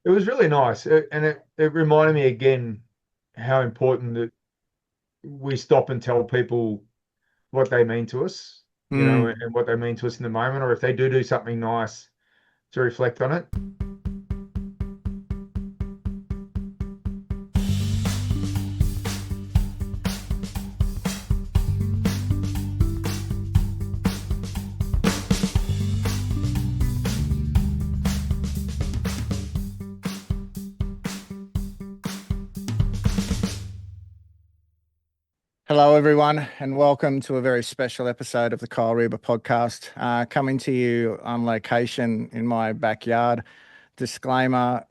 It was really nice, and it reminded me again how important that we stop and tell people what they mean to us, Mm. and what they mean to us in the moment, or if they do something nice, to reflect on it. Hello, everyone, and welcome to a very special episode of the Kyl Reber podcast. Coming to you on location in my backyard. Disclaimer,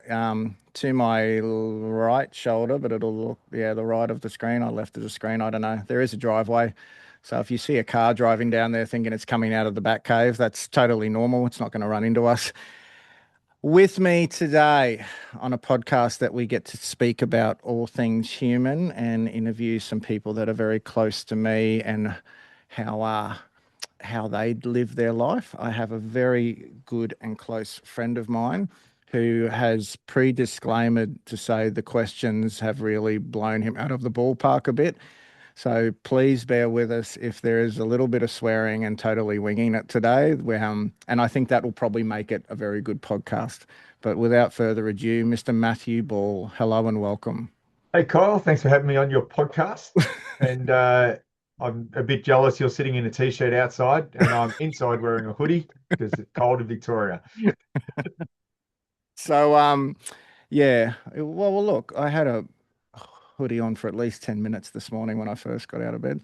to my right shoulder, but it'll look, yeah, the right of the screen. I left of the screen. I don't know. There is a driveway. So if you see a car driving down there thinking it's coming out of the back cave, that's totally normal. It's not going to run into us. With me today on a podcast that we get to speak about all things human and interview some people that are very close to me and how they live their life. I have a very good and close friend of mine who has pre-disclaimed to say the questions have really blown him out of the ballpark a bit. So please bear with us if there is a little bit of swearing and totally winging it today. And I think that will probably make it a very good podcast. But without further ado, Mr. Matthew Ball, hello and welcome. Hey Kyle, thanks for having me on your podcast. And I'm a bit jealous you're sitting in a t-shirt outside, and I'm inside wearing a hoodie because it's cold in Victoria. So, yeah, well, look, I had a hoodie on for at least 10 minutes this morning when I first got out of bed.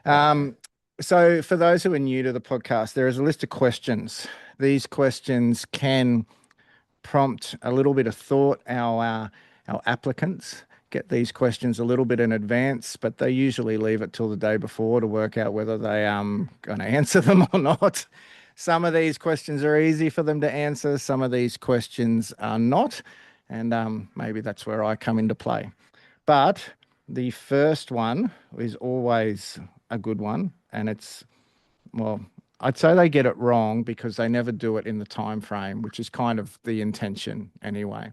Oh, Um, so, for those who are new to the podcast, there is a list of questions. These questions can prompt a little bit of thought. Our applicants get these questions a little bit in advance, but they usually leave it till the day before to work out whether they going to answer them or not. Some of these questions are easy for them to answer. Some of these questions are not, and maybe that's where I come into play. But the first one is always a good one, and it's well, I'd say they get it wrong because they never do it in the time frame, which is kind of the intention anyway.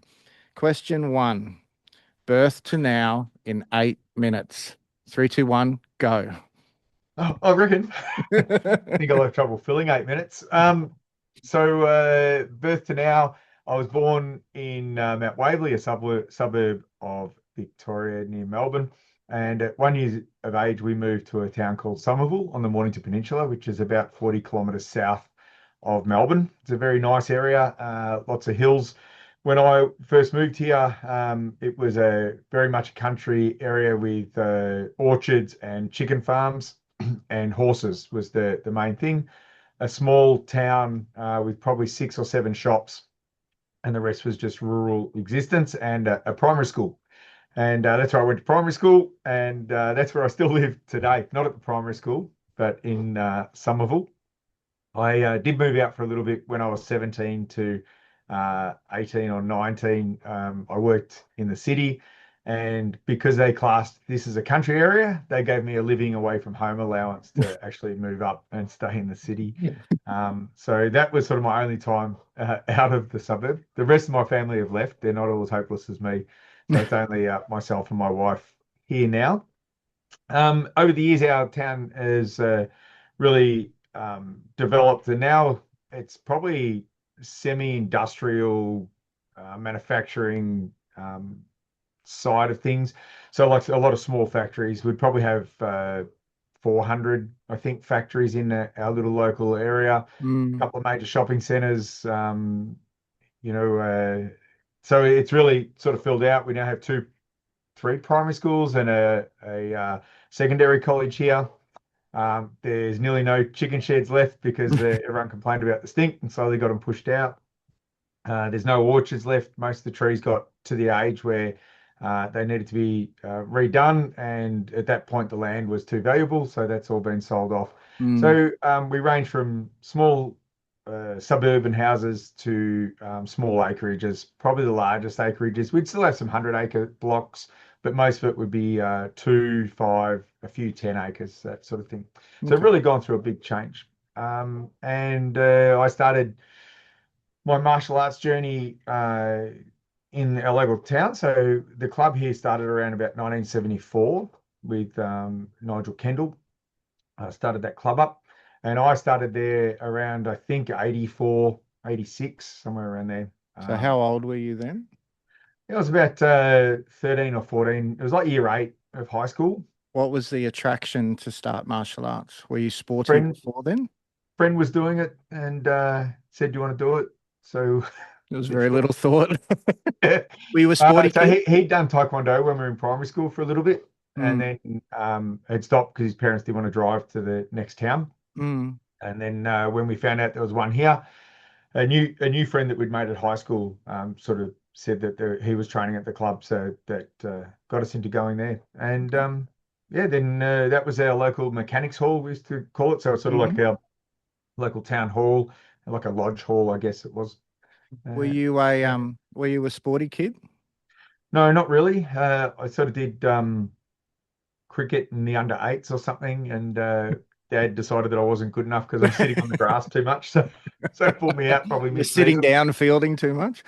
Question one, birth to now in 8 minutes. Three, two, one, go. I reckon. I think I'll have trouble filling 8 minutes. So birth to now, I was born in Mount Waverley, a suburb of Victoria near Melbourne. And at 1 year of age, we moved to a town called Somerville on the Mornington Peninsula, which is about 40 kilometres south of Melbourne. It's a very nice area, lots of hills. When I first moved here, it was a very much a country area with orchards and chicken farms, and horses was the main thing. A small town with probably 6 or 7 shops, and the rest was just rural existence and a primary school. And that's where I went to primary school, and that's where I still live today. Not at the primary school, but in Somerville. I did move out for a little bit when I was 17 to 18 or 19. I worked in the city, and because they classed this as a country area, they gave me a living away from home allowance to actually move up and stay in the city. So that was sort of my only time out of the suburb. The rest of my family have left. They're not all as hopeless as me. So it's only myself and my wife here now. Over the years, our town has really developed, and now it's probably semi-industrial manufacturing side of things. So, like a lot of small factories, we'd probably have 400, I think, factories in our little local area. A Mm, couple of major shopping centres. You know, so it's really sort of filled out. We now have three primary schools and a secondary college here. There's nearly no chicken sheds left because everyone complained about the stink and slowly got them pushed out. There's no orchards left. Most of the trees got to the age where they needed to be redone, and at that point, the land was too valuable, so that's all been sold off. mm, So we range from small suburban houses to small acreages. Probably the largest acreages. We'd still have some 100-acre blocks, but most of it would be 2, 5, a few 10 acres, that sort of thing. So okay. really gone through a big change. And I started my martial arts journey in our local town. So the club here started around about 1974 with Nigel Kendall. Started that club up, and I started there around, I think, 84, 86, somewhere around there. So how old were you then? It was about 13 or 14. It was like year 8 of high school. What was the attraction to start martial arts? Were you sporty Friend before then? friend was doing it and said, "Do you want to do it?" So There was said, very "Sure." little thought. Were you a sporty So kid? he'd done taekwondo when we were in primary school for a little bit, and Mm, then had stopped because his parents didn't want to drive to the next town. mm. And then when we found out there was one here, a new friend that we'd made at high school sort of said that he was training at the club, so that got us into going there. And yeah, then that was our local mechanics hall, we used to call it. So it's sort of like Mhm. our local town hall, like a lodge hall, I guess it was. Were Uh, you a yeah. were you a sporty kid? No, not really. I sort of did cricket in the under eights or something, and Dad decided that I wasn't good enough because I was sitting on the grass too much, so pulled me out probably You're sitting mid-season. down fielding too much?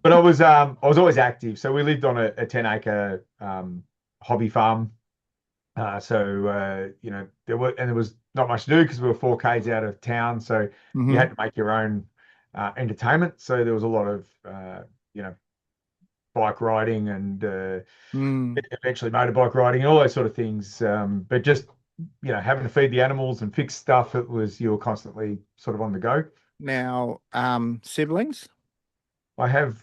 But I was always active. So we lived on a 10-acre hobby farm. So there was not much to do because we were 4 k's out of town. So you Hmm. had to make your own entertainment. So there was a lot of you know bike riding and Mm. eventually motorbike riding and all those sort of things. But just having to feed the animals and fix stuff, you were constantly sort of on the go. Now, siblings? I have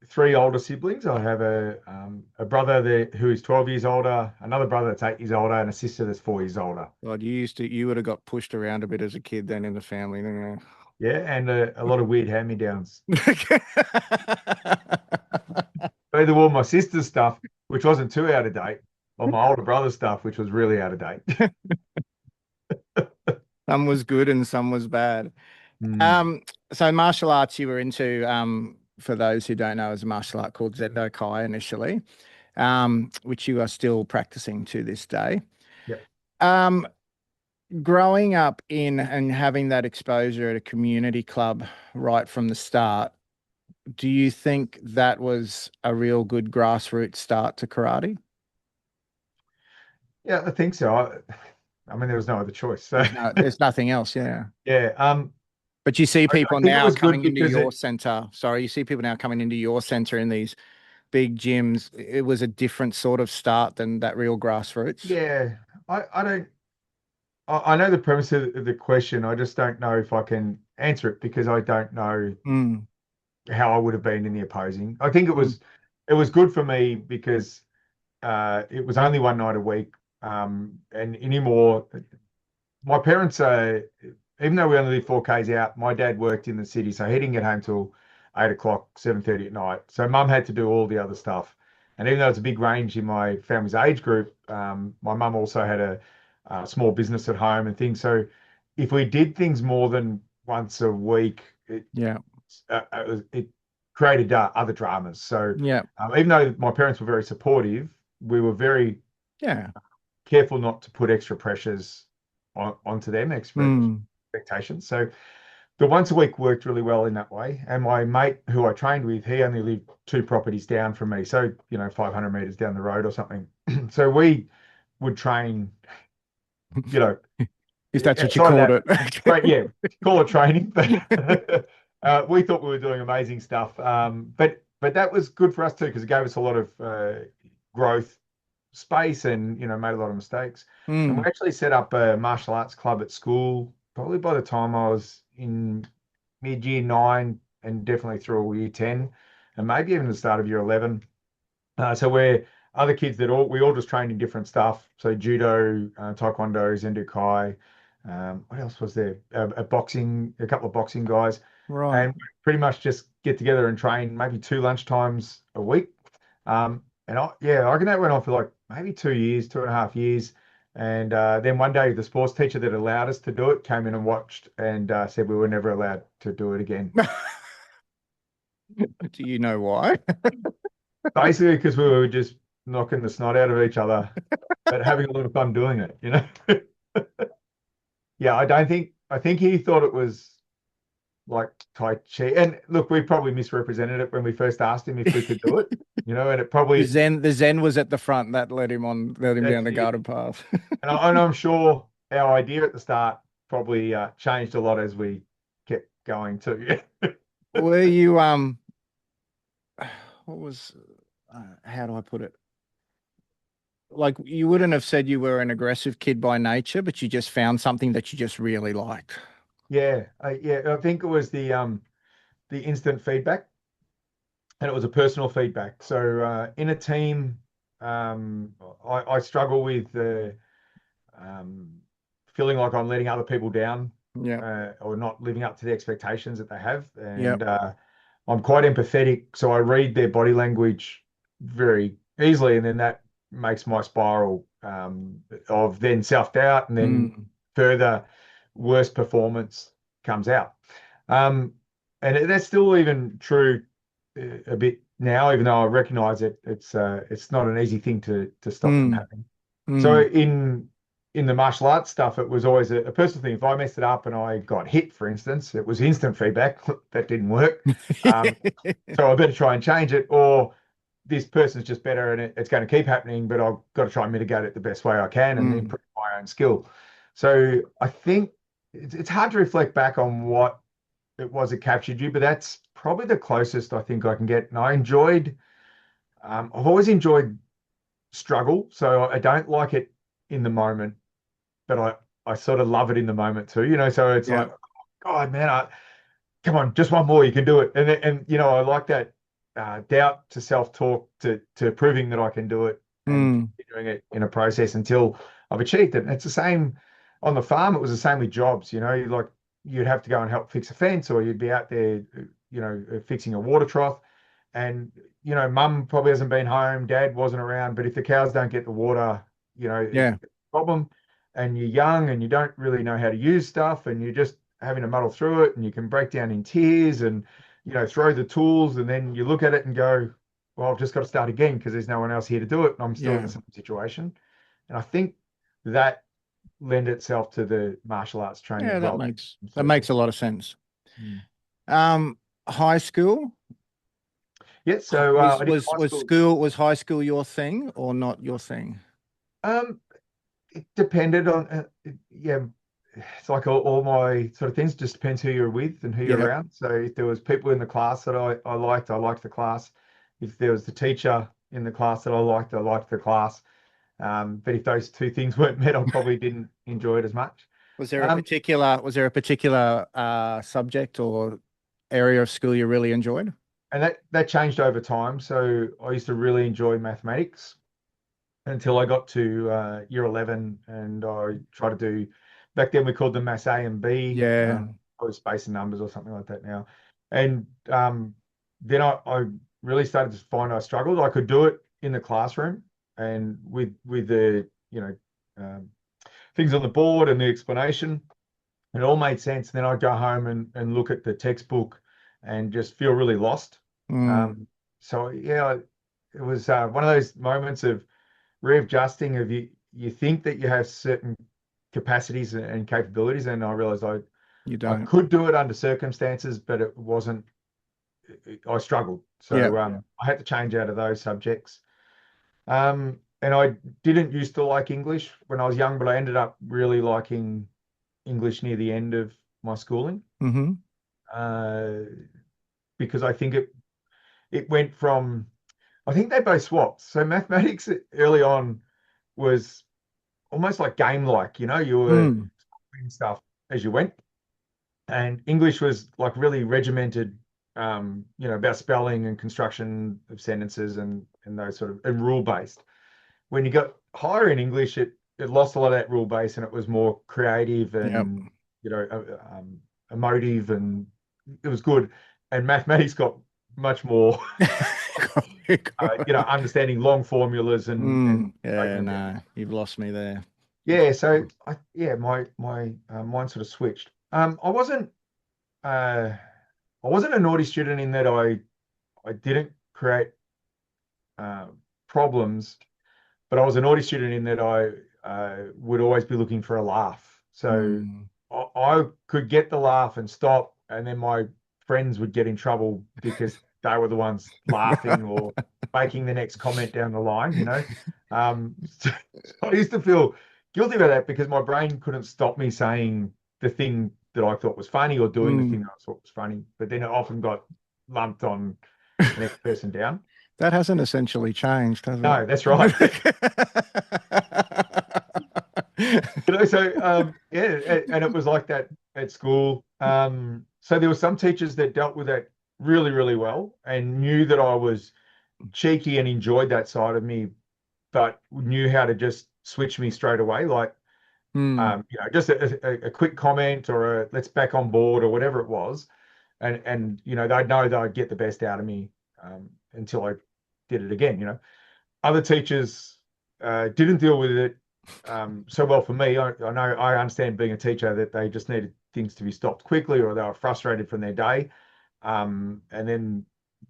3 older siblings. I have a brother who is 12 years older, another brother that's 8 years older, and a sister that's 4 years older. God, you would have got pushed around a bit as a kid then in the family, didn't Yeah, and a lot of weird hand-me-downs. you? I either wore my sister's stuff, which wasn't too out of date, or my older brother's stuff, which was really out of date. Some was good and some was bad. Hmm. Um, so martial arts you were into, for those who don't know, is a martial art called Zendo Kai initially, which you are still practicing to this day. Yep. Um, Growing up in and having that exposure at a community club right from the start, do you think that was a real good grassroots start to karate? Yeah, I think so. I mean, there was no other choice. So There's nothing else, yeah. yeah, But you see I people think it now was good coming into because your it, center. Sorry, you see people now coming into your center in these big gyms. It was a different sort of start than that real grassroots. yeah, I don't. I know the premise of the question. I just don't know if I can answer it because I don't know Mm, how I would have been in the opposing. I think it mm, was it was good for me because it was only one night a week, and anymore. My parents, even though we only live 4 k's out, my dad worked in the city, so he didn't get home till 8 o'clock, 7:30 at night. So mum had to do all the other stuff. And even though it's a big range in my family's age group, my mum also had a small business at home and things. So if we did things more than once a week, yeah, it created other dramas. So yeah, even though my parents were very supportive, we were very yeah. careful not to put extra pressures onto them, Mm, expectations. So the once a week worked really well in that way. And my mate who I trained with, he only lived 2 properties down from me. So, 500 meters down the road or something. So we would train, you know, if that's what you outside of called that, it. right, yeah, call it training, but we thought we were doing amazing stuff. But that was good for us too, because it gave us a lot of growth space and made a lot of mistakes. And we Mm, actually set up a martial arts club at school probably by the time I was in mid-year 9 and definitely through year 10 and maybe even the start of year 11. So we're other kids we all just trained in different stuff. So judo, taekwondo, zendo kai. What else was there? A couple of boxing guys, right. and pretty much just get together and train maybe 2 lunchtimes a week. And I reckon that went on for like maybe 2 years, 2.5 years. And then one day, the sports teacher that allowed us to do it came in and watched and said we were never allowed to do it again. Do you know why? Basically, because we were just knocking the snot out of each other, but having a lot of fun doing it. Yeah, I don't think, I think he thought it was like Tai Chi. And look, we probably misrepresented it when we first asked him if we could do it, and it The probably, Zen was at the front that led him down that's the it. garden path. And I'm sure our idea at the start probably changed a lot as we kept going too. Were you what was how do I put it? Like you wouldn't have said you were an aggressive kid by nature, but you just found something that you just really liked. Yeah, I think it was the instant feedback, and it was a personal feedback. So in a team, I struggle with um, feeling like I'm letting other people down, Yeah. or not living up to the expectations that they have. Yep. And I'm quite empathetic, so I read their body language very easily, and then that makes my spiral of then self-doubt, and then Mm. further worse performance comes out. Um, and that's still even true a bit now, even though I recognize it's not an easy thing to stop from Mm. happening. So Mm. in the martial arts stuff, it was always a personal thing. If I messed it up and I got hit, for instance, it was instant feedback. That didn't work. Um, so I better try and change it, or this person's just better and it's going to keep happening, but I've got to try and mitigate it the best way I can and Mm. improve my own skill. So I think it's hard to reflect back on what it was that captured you, but that's probably the closest I think I can get. And I've always enjoyed struggle. So I don't like it in the moment, but I sort of love it in the moment too, so it's Yeah. like, God, man, come on, just one more, you can do it. And I like that doubt to self-talk to proving that I can do it and Mm. doing it in a process until I've achieved it. And it's the same on the farm. It was the same with jobs, like you'd have to go and help fix a fence, or you'd be out there, fixing a water trough. And, mum probably hasn't been home, dad wasn't around, but if the cows don't get the water, it's Yeah. a problem. And you're young and you don't really know how to use stuff, and you're just having to muddle through it, and you can break down in tears and, throw the tools. And then you look at it and go, well, I've just got to start again because there's no one else here to do it. And I'm still in the Yeah. same situation. And I think that lend itself to the martial arts training Yeah, as that well. makes that Certainly. makes a lot of sense. Mm. High school Yeah. So was I did was high was school. school was high school your thing or not your thing? Um, it depended on, yeah, it's like all my sort of things, just depends who you're with and who you're Yeah. around. So if there was people in the class that I liked the class. If there was the teacher in the class that I liked the class. But if those two things weren't met, I probably didn't enjoy it as much. Um, Was there a particular subject or area of school you really enjoyed? and that changed over time. So I used to really enjoy mathematics until I got to year 11, and I tried to do, back then we called them Maths A and B, Yeah. or space and numbers or something like that now. And then I really started to find I struggled. I could do it in the classroom and with the, um, things on the board and the explanation. And it all made sense. And then I'd go home and look at the textbook and just feel really lost. Mm. So yeah, it was one of those moments of readjusting, of you think that you have certain capacities and capabilities, and I realized You I don't. could do it under circumstances, but it wasn't. I struggled, Yeah. so I had to change out of those subjects. And I didn't used to like English when I was young, but I ended up really liking English near the end of my schooling, Mm-hmm. uh, because I think it went from, I think they both swapped. So mathematics early on was almost like game like, you were Mm. doing stuff as you went. And English was like really regimented, about spelling and construction of sentences and those sort of, and rule based. When you got higher in English, it lost a lot of that rule base, and it was more creative Yep. and, emotive, and it was good. And mathematics got much more, understanding long formulas and breaking Yeah, them down. no, you've lost me there. Yeah, so my mind sort of switched. Uh, I wasn't a naughty student in that I didn't create uh, problems, but I was a naughty student in that I would always be looking for a laugh. So Mm. I could get the laugh and stop, and then my friends would get in trouble because they were the ones laughing or making the next comment down the line, you know. So I used to feel guilty about that because my brain couldn't stop me saying the thing that I thought was funny or doing the Mm. thing that I thought was funny. But then it often got lumped on the next person down. That hasn't essentially changed, has No, that's right. it? So yeah, and it was like that at school. So there were some teachers that dealt with that really, really well and knew that I was cheeky and enjoyed that side of me, but knew how to just switch me straight away. Like, Mm. just a quick comment or a let's back on board or whatever it was. And they'd know that I'd get the best out of me until I did it again. Other teachers didn't deal with it so well for me. I know I understand being a teacher that they just needed things to be stopped quickly or they were frustrated from their day. And then,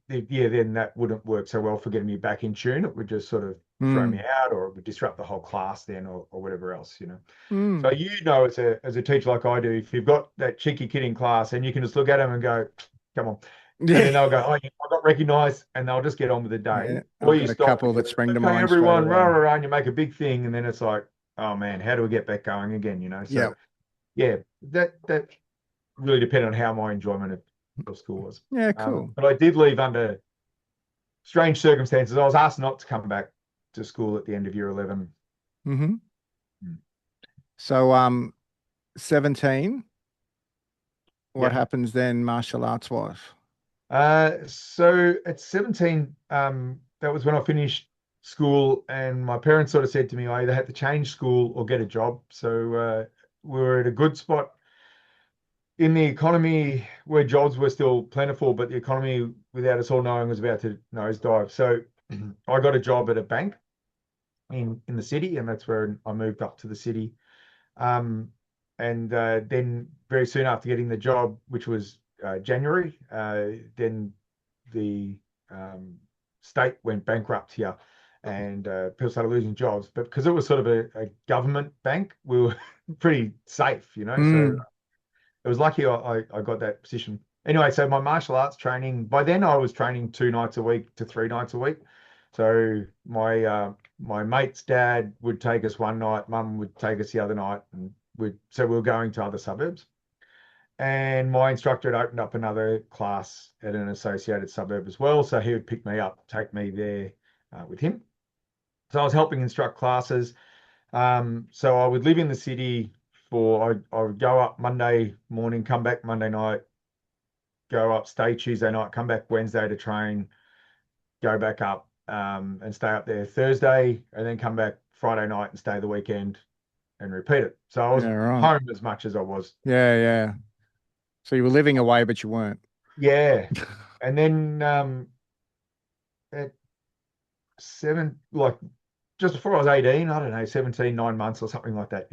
yeah, then that wouldn't work so well for getting me back in tune. It would just sort of throw me Mm. out or it would disrupt the whole class then or whatever else. So Mm. as a teacher like I do, if you've got that cheeky kid in class and you can just look at them and go, come on. And Yeah. then they'll go, oh, yeah, I got recognized, and they'll just get on with the day. Yeah. Or I've you got a stop and couple you that go, spring to okay, mind straight everyone, rah, away. rah, rah, and you make a big thing, and then it's like, oh man, how do we get back going again? So Yeah. yeah, that really depended on how my enjoyment of school was. Yeah, cool. But I did leave under strange circumstances. I was asked not to come back to school at the end of year 11. Hmm. Mm. So 17, what Yeah. happens then martial arts wise? So at 17, that was when I finished school, and my parents sort of said to me, I either had to change school or get a job. So we were at a good spot in the economy where jobs were still plentiful, but the economy, without us all knowing, was about to nosedive. So I got a job at a bank in the city, and that's where I moved up to the city. Um, and then very soon after getting the job, which was January, then the state went bankrupt here and people started losing jobs. But because it was sort of a government bank, we were pretty safe. So Mm. it was lucky I got that position. Anyway, so my martial arts training, by then I was training 2 nights a week to 3 nights a week. So my mate's dad would take us one night, mum would take us the other night, and we were going to other suburbs. And my instructor had opened up another class at an associated suburb as well. So he would pick me up, take me there with him. So I was helping instruct classes. So I would live in the city I would go up Monday morning, come back Monday night, go up, stay Tuesday night, come back Wednesday to train, go back up and stay up there Thursday, and then come back Friday night and stay the weekend and repeat it. So I was Yeah, right. home as much as I was. Yeah, yeah. So you were living away, but you weren't. Yeah. And then at like just before I was 18, I don't know, 17, 9 months or something like that.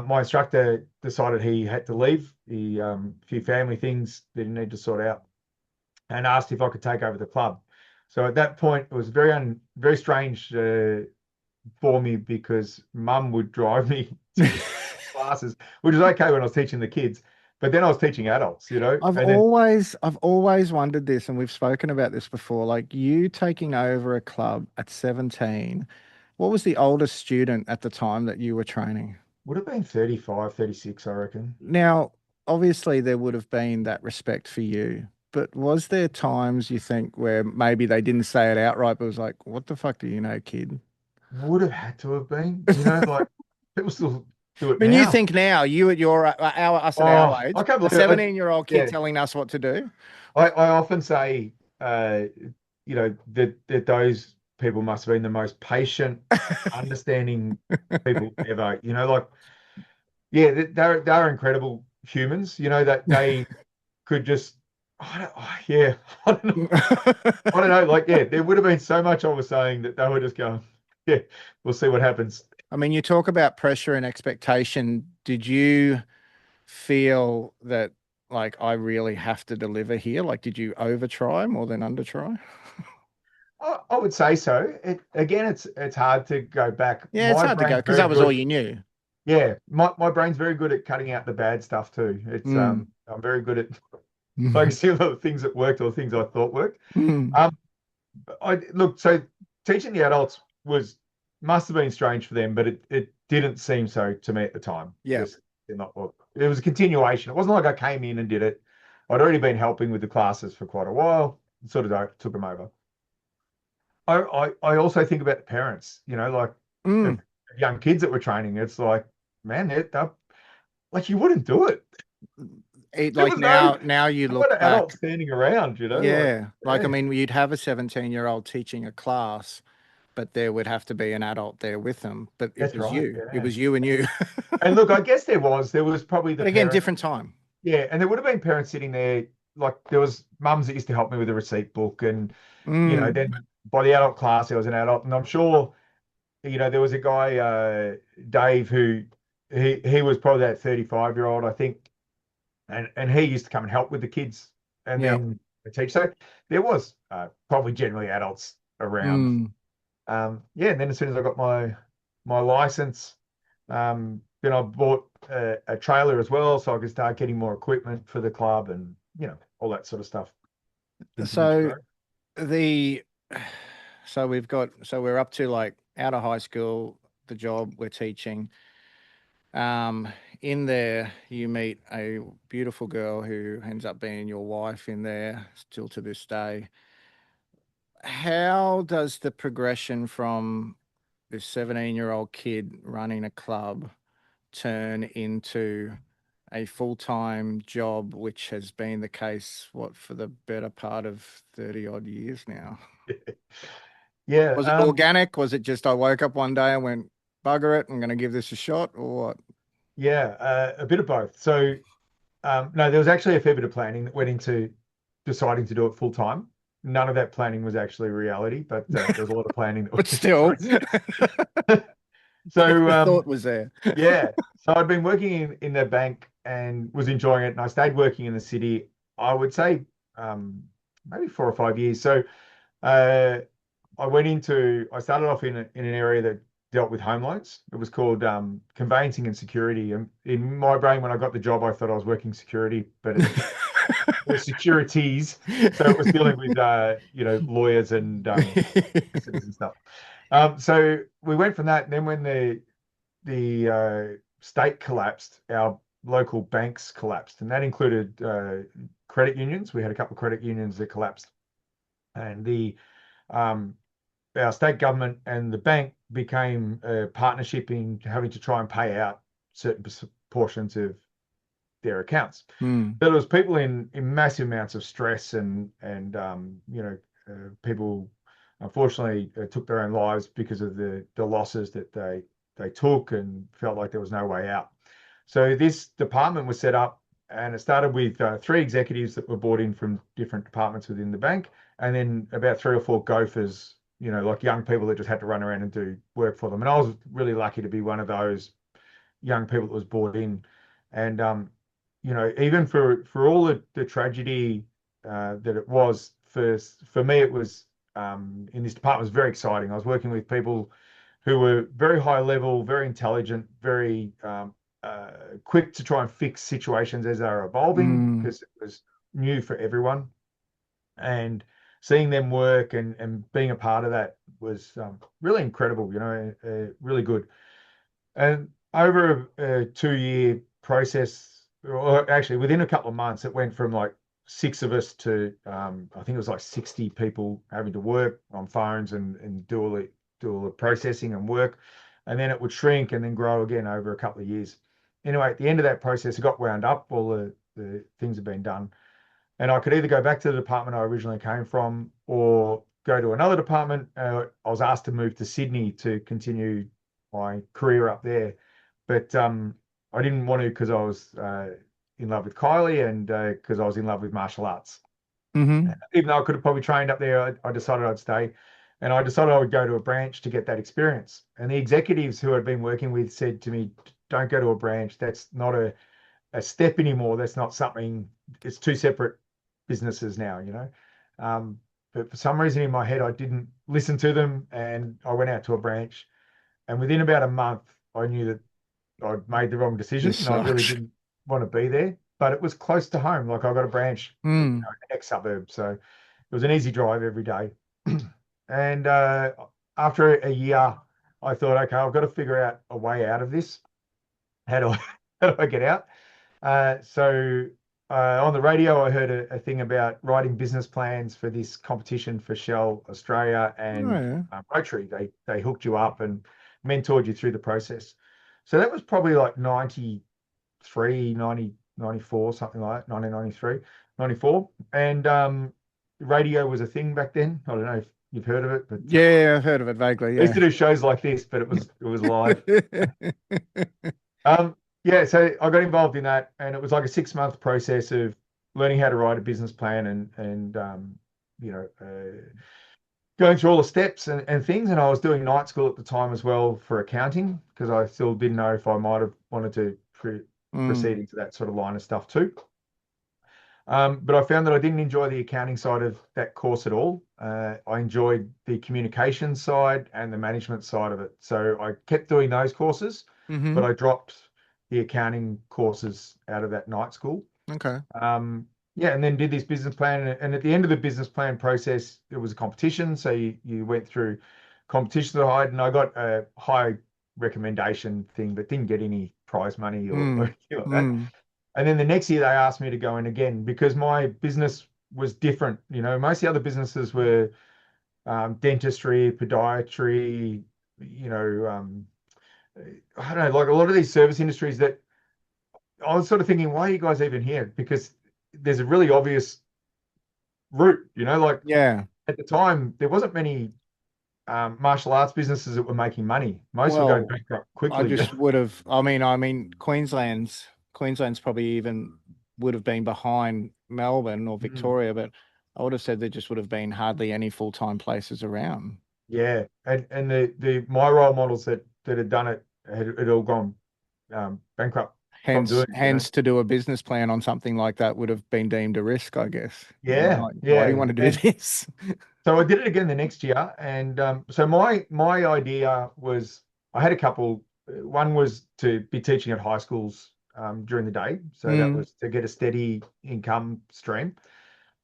My instructor decided he had to leave. A few family things that he needed to sort out and asked if I could take over the club. So at that point, it was very strange for me because mum would drive me to classes, which was okay when I was teaching the kids, but then I was teaching adults. I've And then always I've always wondered this, and we've spoken about this before, like you taking over a club at 17. What was the oldest student at the time that you were training? would have been 35, 36, I reckon. Now, obviously there would have been that respect for you, but was there times you think where maybe they didn't say it outright, but it was like, what the fuck do you know, kid? Would have had to have been, like people still do it When you now. think now, you at your us at Oh, our age, I can't a believe it. 17-year-old kid Yeah, telling us what to do. I often say, that those people must have been the most patient, understanding people ever. Like, yeah, they're incredible humans. That they could just, yeah, I don't know. I don't know. Like, yeah, there would have been so much I was saying that they were just going, yeah, we'll see what happens. I mean, you talk about pressure and expectation. Did you feel that like I really have to deliver here? Like, did you over try more than under try? I would say so. Again, it's hard to go back. Yeah, it's My hard to go brain's because very that was all good. you knew. Yeah, my brain's very good at cutting out the bad stuff too. It's Mm. I'm very good at So I can see a lot of things that worked or things I thought worked. Mm. Um, I look, so teaching the adults must have been strange for them, but it didn't seem so to me at the time. Yeah. Just not, well, it was a continuation. It wasn't like I came in and did it. I'd already been helping with the classes for quite a while, sort of took them over. I also think about the parents, like Mm. of young kids that we're training. It's like, man, they're like you wouldn't do it. There Like was no now you there weren't look adults back. standing around, like Yeah. Like, I yeah, mean, you'd have a 17-year-old teaching a class, but there would have to be an adult there with them. But it that's was right. you. It Yeah. was you and you. And look, I guess there was probably the But again, parent. different time. Yeah, and there would have been parents sitting there, like there was mums that used to help me with the receipt book, and Mm. then by the adult class, there was an adult, and I'm sure, there was a guy, Dave, who he was probably that 35-year-old, I think, and he used to come and help with the kids, and Yeah. then teach. So there was probably generally adults around. Mm. Yeah, and then as soon as I got my license, then I bought a trailer as well, so I could start getting more equipment for the club, and all that sort of stuff continued to So grow. the so we're up to like out of high school, the job we're teaching. Um, in there, you meet a beautiful girl who ends up being your wife in there still to this day. How does the progression from this 17-year-old kid running a club turn into a full-time job, which has been the case, what, for the better part of 30 odd years now? Yeah, Was it organic? Was it just I woke up one day and went, bugger it, I'm going to give this a shot, or what? yeah, a bit of both. So no, there was actually a fair bit of planning that went into deciding to do it full time. None of that planning was actually reality, but there was a lot of planning that But went into the still, process. So the thought was there. yeah, so I'd been working in the bank and was enjoying it, and I stayed working in the city. I would say maybe 4 or 5 years. So uh, I started off in an area that dealt with home loans. It was called conveyancing and security. And in my brain, when I got the job, I thought I was working security, but it was securities. So it was dealing with lawyers and solicitors and stuff. So we went from that, and then when the state collapsed, our local banks collapsed, and that included credit unions. We had a couple of credit unions that collapsed, and the um, our state government and the bank became a partnership in having to try and pay out certain portions of their accounts. Hmm. But it was people in massive amounts of stress, and people unfortunately took their own lives because of the losses that they took and felt like there was no way out. So this department was set up, and it started with three executives that were brought in from different departments within the bank, and then about three or four gophers, like young people that just had to run around and do work for them. And I was really lucky to be one of those young people that was brought in. And even for all the tragedy that it was for me, it was in this department was very exciting. I was working with people who were very high level, very intelligent, very quick to try and fix situations as they're evolving Hmm. because it was new for everyone. And seeing them work and being a part of that was really incredible, really good. And over a 2 year process, or actually within a couple of months, it went from like six of us to I think it was like 60 people having to work on phones and do all the processing and work. And then it would shrink and then grow again over a couple of years. Anyway, at the end of that process, it got wound up. All the things had been done. And I could either go back to the department I originally came from or go to another department. I was asked to move to Sydney to continue my career up there, but I didn't want to because I was in love with Kylie and because I was in love with martial arts. Hmm. Even though I could have probably trained up there, I decided I'd stay. And I decided I would go to a branch to get that experience. And the executives who I'd been working with said to me, don't go to a branch. That's not a step anymore. That's not something, it's two separate businesses now. Um, but for some reason in my head, I didn't listen to them and I went out to a branch. And within about a month, I knew that I'd made the wrong decision This and I really sucks. didn't want to be there. but it was close to home. Like I got a branch, in Mm. the next suburb, so it was an easy drive every day. And after a year, I thought, okay, I've got to figure out a way out of this. How do I, how do I get out? So on the radio, I heard a thing about writing business plans for this competition for Shell Australia Oh, and yeah. Rotary. They hooked you up and mentored you through the process. So that was probably like 93, 90, 94, something like that, 1993, 94. And radio was a thing back then. I don't know if you've heard of it, but Yeah, I've heard of it vaguely. I used Yeah. to do shows like this, but it was live. Um, yeah, so I got involved in that, and it was like a 6 month process of learning how to write a business plan and you know going through all the steps and things. And I was doing night school at the time as well for accounting because I still didn't know if I might have wanted to proceed Mm. into that sort of line of stuff too. But I found that I didn't enjoy the accounting side of that course at all. I enjoyed the communication side and the management side of it. So I kept doing those courses, but Hmm. I dropped the accounting courses out of that night school. Okay. Yeah, and then did this business plan. And at the end of the business plan process, it was a competition. So you went through competition and I got a high recommendation thing, but didn't get any prize money or Mm. anything like that. Mm. And then the next year they asked me to go in again because my business was different. You know, most of the other businesses were dentistry, podiatry, you know, I don't know, like a lot of these service industries that I was sort of thinking, why are you guys even here? Because there's a really obvious route, you know, like Yeah. at the time, there wasn't many martial arts businesses that were making money. Most were going Well, bankrupt I quickly. just would have. I mean, Queensland's probably even would have been behind Melbourne or Mm. Victoria, but I would have said there just would have been hardly any full-time places around. Yeah, and the my role models that had done it had all gone bankrupt from Hence, doing it, you know. hence, to do a business plan on something like that would have been deemed a risk, I guess. Yeah, Like, why do you yeah. want to do And this? so I did it again the next year, and so my idea was I had a couple. One was to be teaching at high schools during the day, so that Mm. was to get a steady income stream,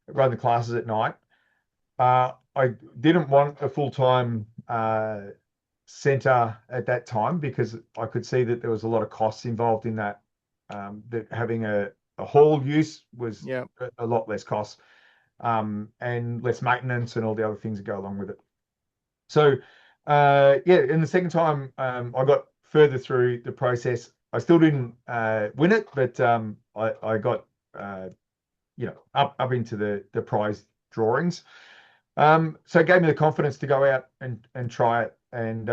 run the classes at night. I didn't want a full-time center at that time because I could see that there was a lot of costs involved in that. That having a hall use was Yeah. a lot less cost and less maintenance and all the other things that go along with it. So, yeah, and the second time I got further through the process. I still didn't win it, but I got up into the prize drawings. So it gave me the confidence to go out and try it. And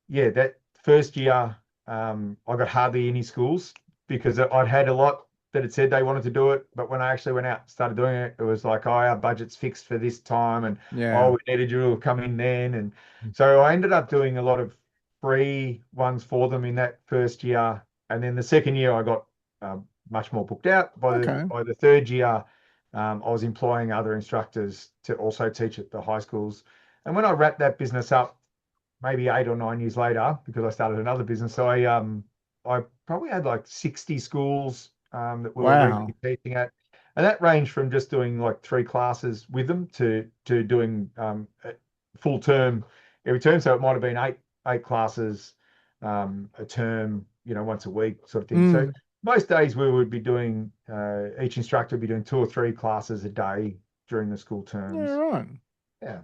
yeah, that first year, I got hardly any schools because I'd had a lot that had said they wanted to do it. But when I actually went out and started doing it, it was like, oh, our budget's fixed for this time. And oh, Yeah. we needed you to come in then. And so I ended up doing a lot of free ones for them in that first year. And then the second year, I got much more booked out. By the Okay. by the third year, I was employing other instructors to also teach at the high schools. And when I wrapped that business up, maybe 8 or 9 years later, because I started another business, so I probably had like 60 schools that we were regularly Wow. teaching at. And that ranged from just doing like 3 classes with them to doing a full term every term. So it might have been eight classes a term, once a week sort of thing. So Mm. most days we would be doing each instructor would be doing 2 or 3 classes a day during the school Yeah, terms. right. Yeah.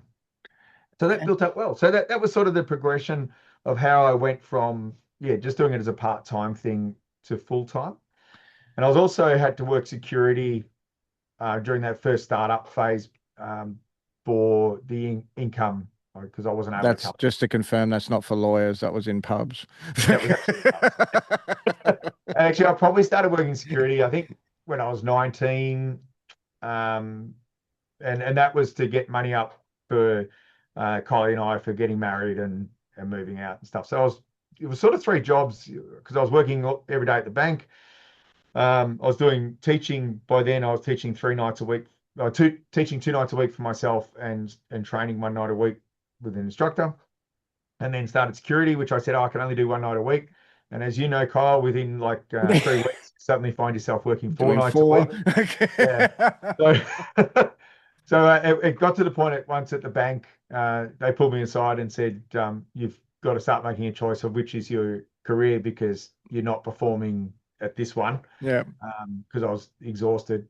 So that built up well. So that was sort of the progression of how I went from, yeah, just doing it as a part-time thing to full-time. And I was also had to work security during that first startup phase for the income because I wasn't able to That's cover. just to confirm that's not for lawyers. That was in pubs. That was actually actually I probably started working security, I think, when I was 19. Um, and that was to get money up for Kylie and I for getting married and moving out and stuff. So it was sort of 3 jobs because I was working every day at the bank. I was doing teaching by then. I was teaching 3 nights a week, teaching 2 nights a week for myself and training 1 night a week with an instructor. And then started security, which I said, oh, I can only do 1 night a week. And as you know, Kyle, within like 3 weeks, suddenly find yourself working 4 Doing nights a 4. week. Okay. Yeah. So, it got to the point at once at the bank, they pulled me aside and said, you've got to start making a choice of which is your career because you're not performing at this one. Yeah. Because I was exhausted.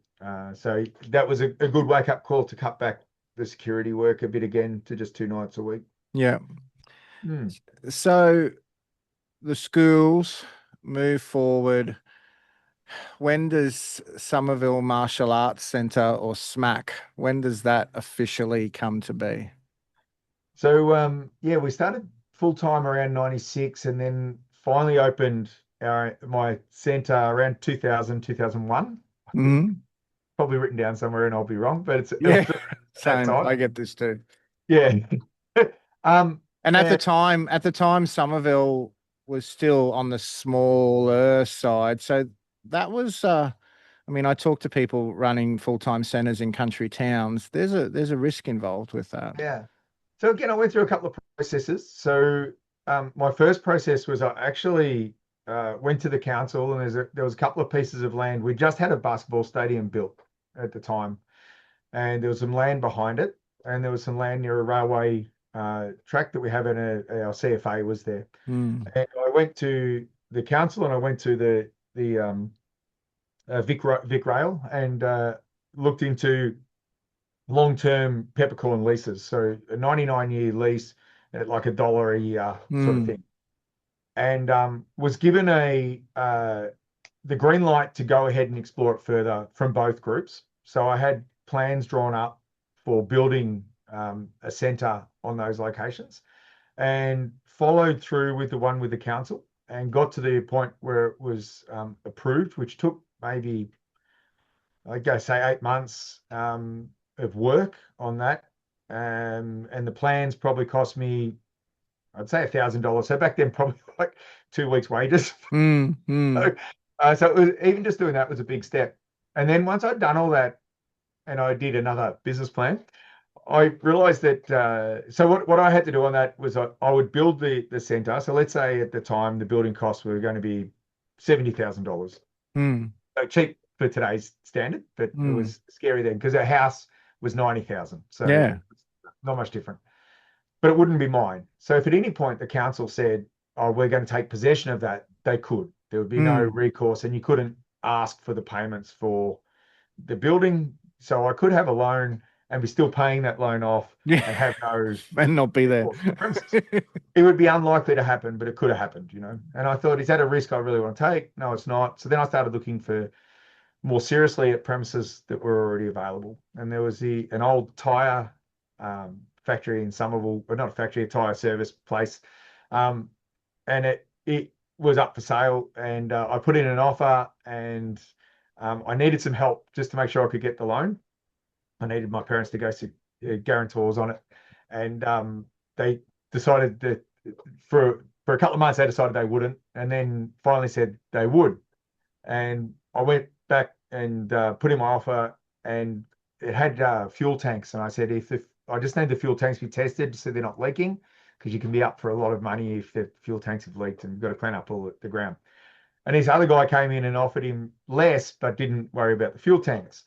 So that was a good wake up call to cut back the security work a bit again to just 2 nights a week. Yeah. Mm. So the schools move forward. When does Somerville Martial Arts Centre, or SMAC, when does that officially come to be? So yeah, we started full time around 96 and then finally opened my centre around 2000, 2001. I think Mm-hmm. probably written down somewhere and I'll be wrong, but it Yeah, was around that same. time. I get this too. Yeah. And And at the time, Somerville was still on the smaller side. So that was, I mean, I talk to people running full-time centers in country towns. There's a risk involved with that. yeah. So again, I went through a couple of processes. So my first process was I actually went to the council, and there was a couple of pieces of land. We just had a basketball stadium built at the time, and there was some land behind it, and there was some land near a railway track that we have in our CFA was there. Mm. And I went to the council, and I went to the Vic Rail, and looked into long-term peppercorn leases. So a 99-year lease at like $1 a year sort of Mm. thing. And was given the green light to go ahead and explore it further from both groups. So I had plans drawn up for building a centre on those locations and followed through with the one with the council and got to the point where it was approved, which took maybe, I'd go say 8 months of work on that. And the plans probably cost me, I'd say $1,000. So back then, probably like 2 weeks' wages. Mm. Mm. So, so it was, even just doing that was a big step. And then once I'd done all that and I did another business plan, I realized that. So what I had to do on that was I would build the center. So let's say at the time the building costs were going to be $70,000. Mm. So cheap for today's standard, but it Mm. was scary then because our house was 90,000. So Yeah. not much different, but it wouldn't be mine. So if at any point the council said, "Oh, we're going to take possession of that," they could. There would be no Mm. recourse, and you couldn't ask for the payments for the building. So I could have a loan and be still paying that loan off Yeah. and have no And not be there. recourse to the premises. It would be unlikely to happen, but it could have happened, you know. And I thought, is that a risk I really want to take? No, it's not. So then I started looking for more seriously at premises that were already available. And there was an old tire factory in Somerville, or not a factory, a tire service place, um, and it was up for sale. And I put in an offer, and I needed some help just to make sure I could get the loan. I needed my parents to go see guarantors on it, and they decided that for a couple of months they decided they wouldn't, and then finally said they would. And I went back and put in my offer, and it had fuel tanks. And I said, if I just need the fuel tanks to be tested so they're not leaking, because you can be up for a lot of money if the fuel tanks have leaked and you've got to clean up all the ground. And this other guy came in and offered him less, but didn't worry about the fuel tanks.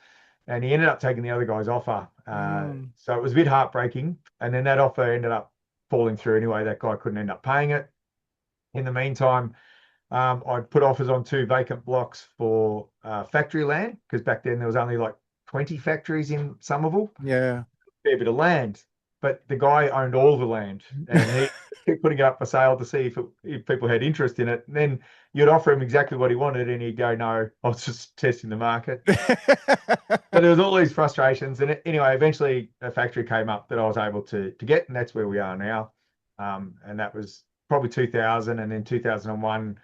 And he ended up taking the other guy's offer. Mm. So it was a bit heartbreaking. And then that offer ended up falling through anyway. That guy couldn't end up paying it. In the meantime, I'd put offers on 2 vacant blocks for factory land, because back then there was only like 20 factories in Somerville, Yeah. fair bit of land. But the guy owned all the land, and he kept putting it up for sale to see if people had interest in it. And then you'd offer him exactly what he wanted, and he'd go, "No, I was just testing the market." So there was all these frustrations, and anyway, eventually a factory came up that I was able to get, and that's where we are now. And that was probably 2000, and then 2001.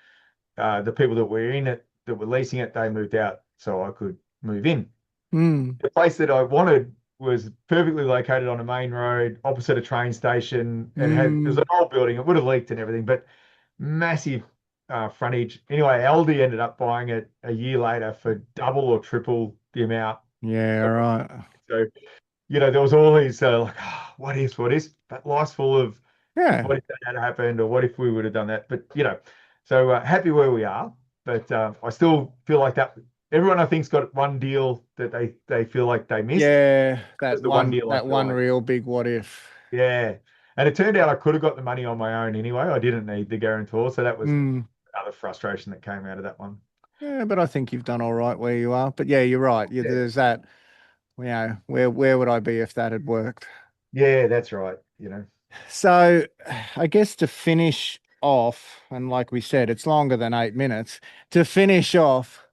The people that were in it, that were leasing it, they moved out, so I could move in. Mm. The place that I wanted was perfectly located on a main road, opposite a train station, and it was Mm. an old building. It would have leaked and everything, but massive frontage. Anyway, Aldi ended up buying it a year later for double or triple the amount. Yeah, right. So, there was all these like, what if, but life's full of Yeah. what if that had happened, or what if we would have done that? But so happy where we are. but I still feel like that. Everyone I think's got one deal that they feel like they missed. Yeah, That was the one deal I that feel one like, real big what if. yeah. And it turned out I could have got the money on my own anyway. I didn't need the guarantor, so that was Mm. another frustration that came out of that one. Yeah, but I think you've done all right where you are. But yeah, you're right. Yeah, Yeah, there's that, where would I be if that had worked? yeah, that's right. You know, So I guess to finish off, and like we said, it's longer than 8 minutes. To finish off,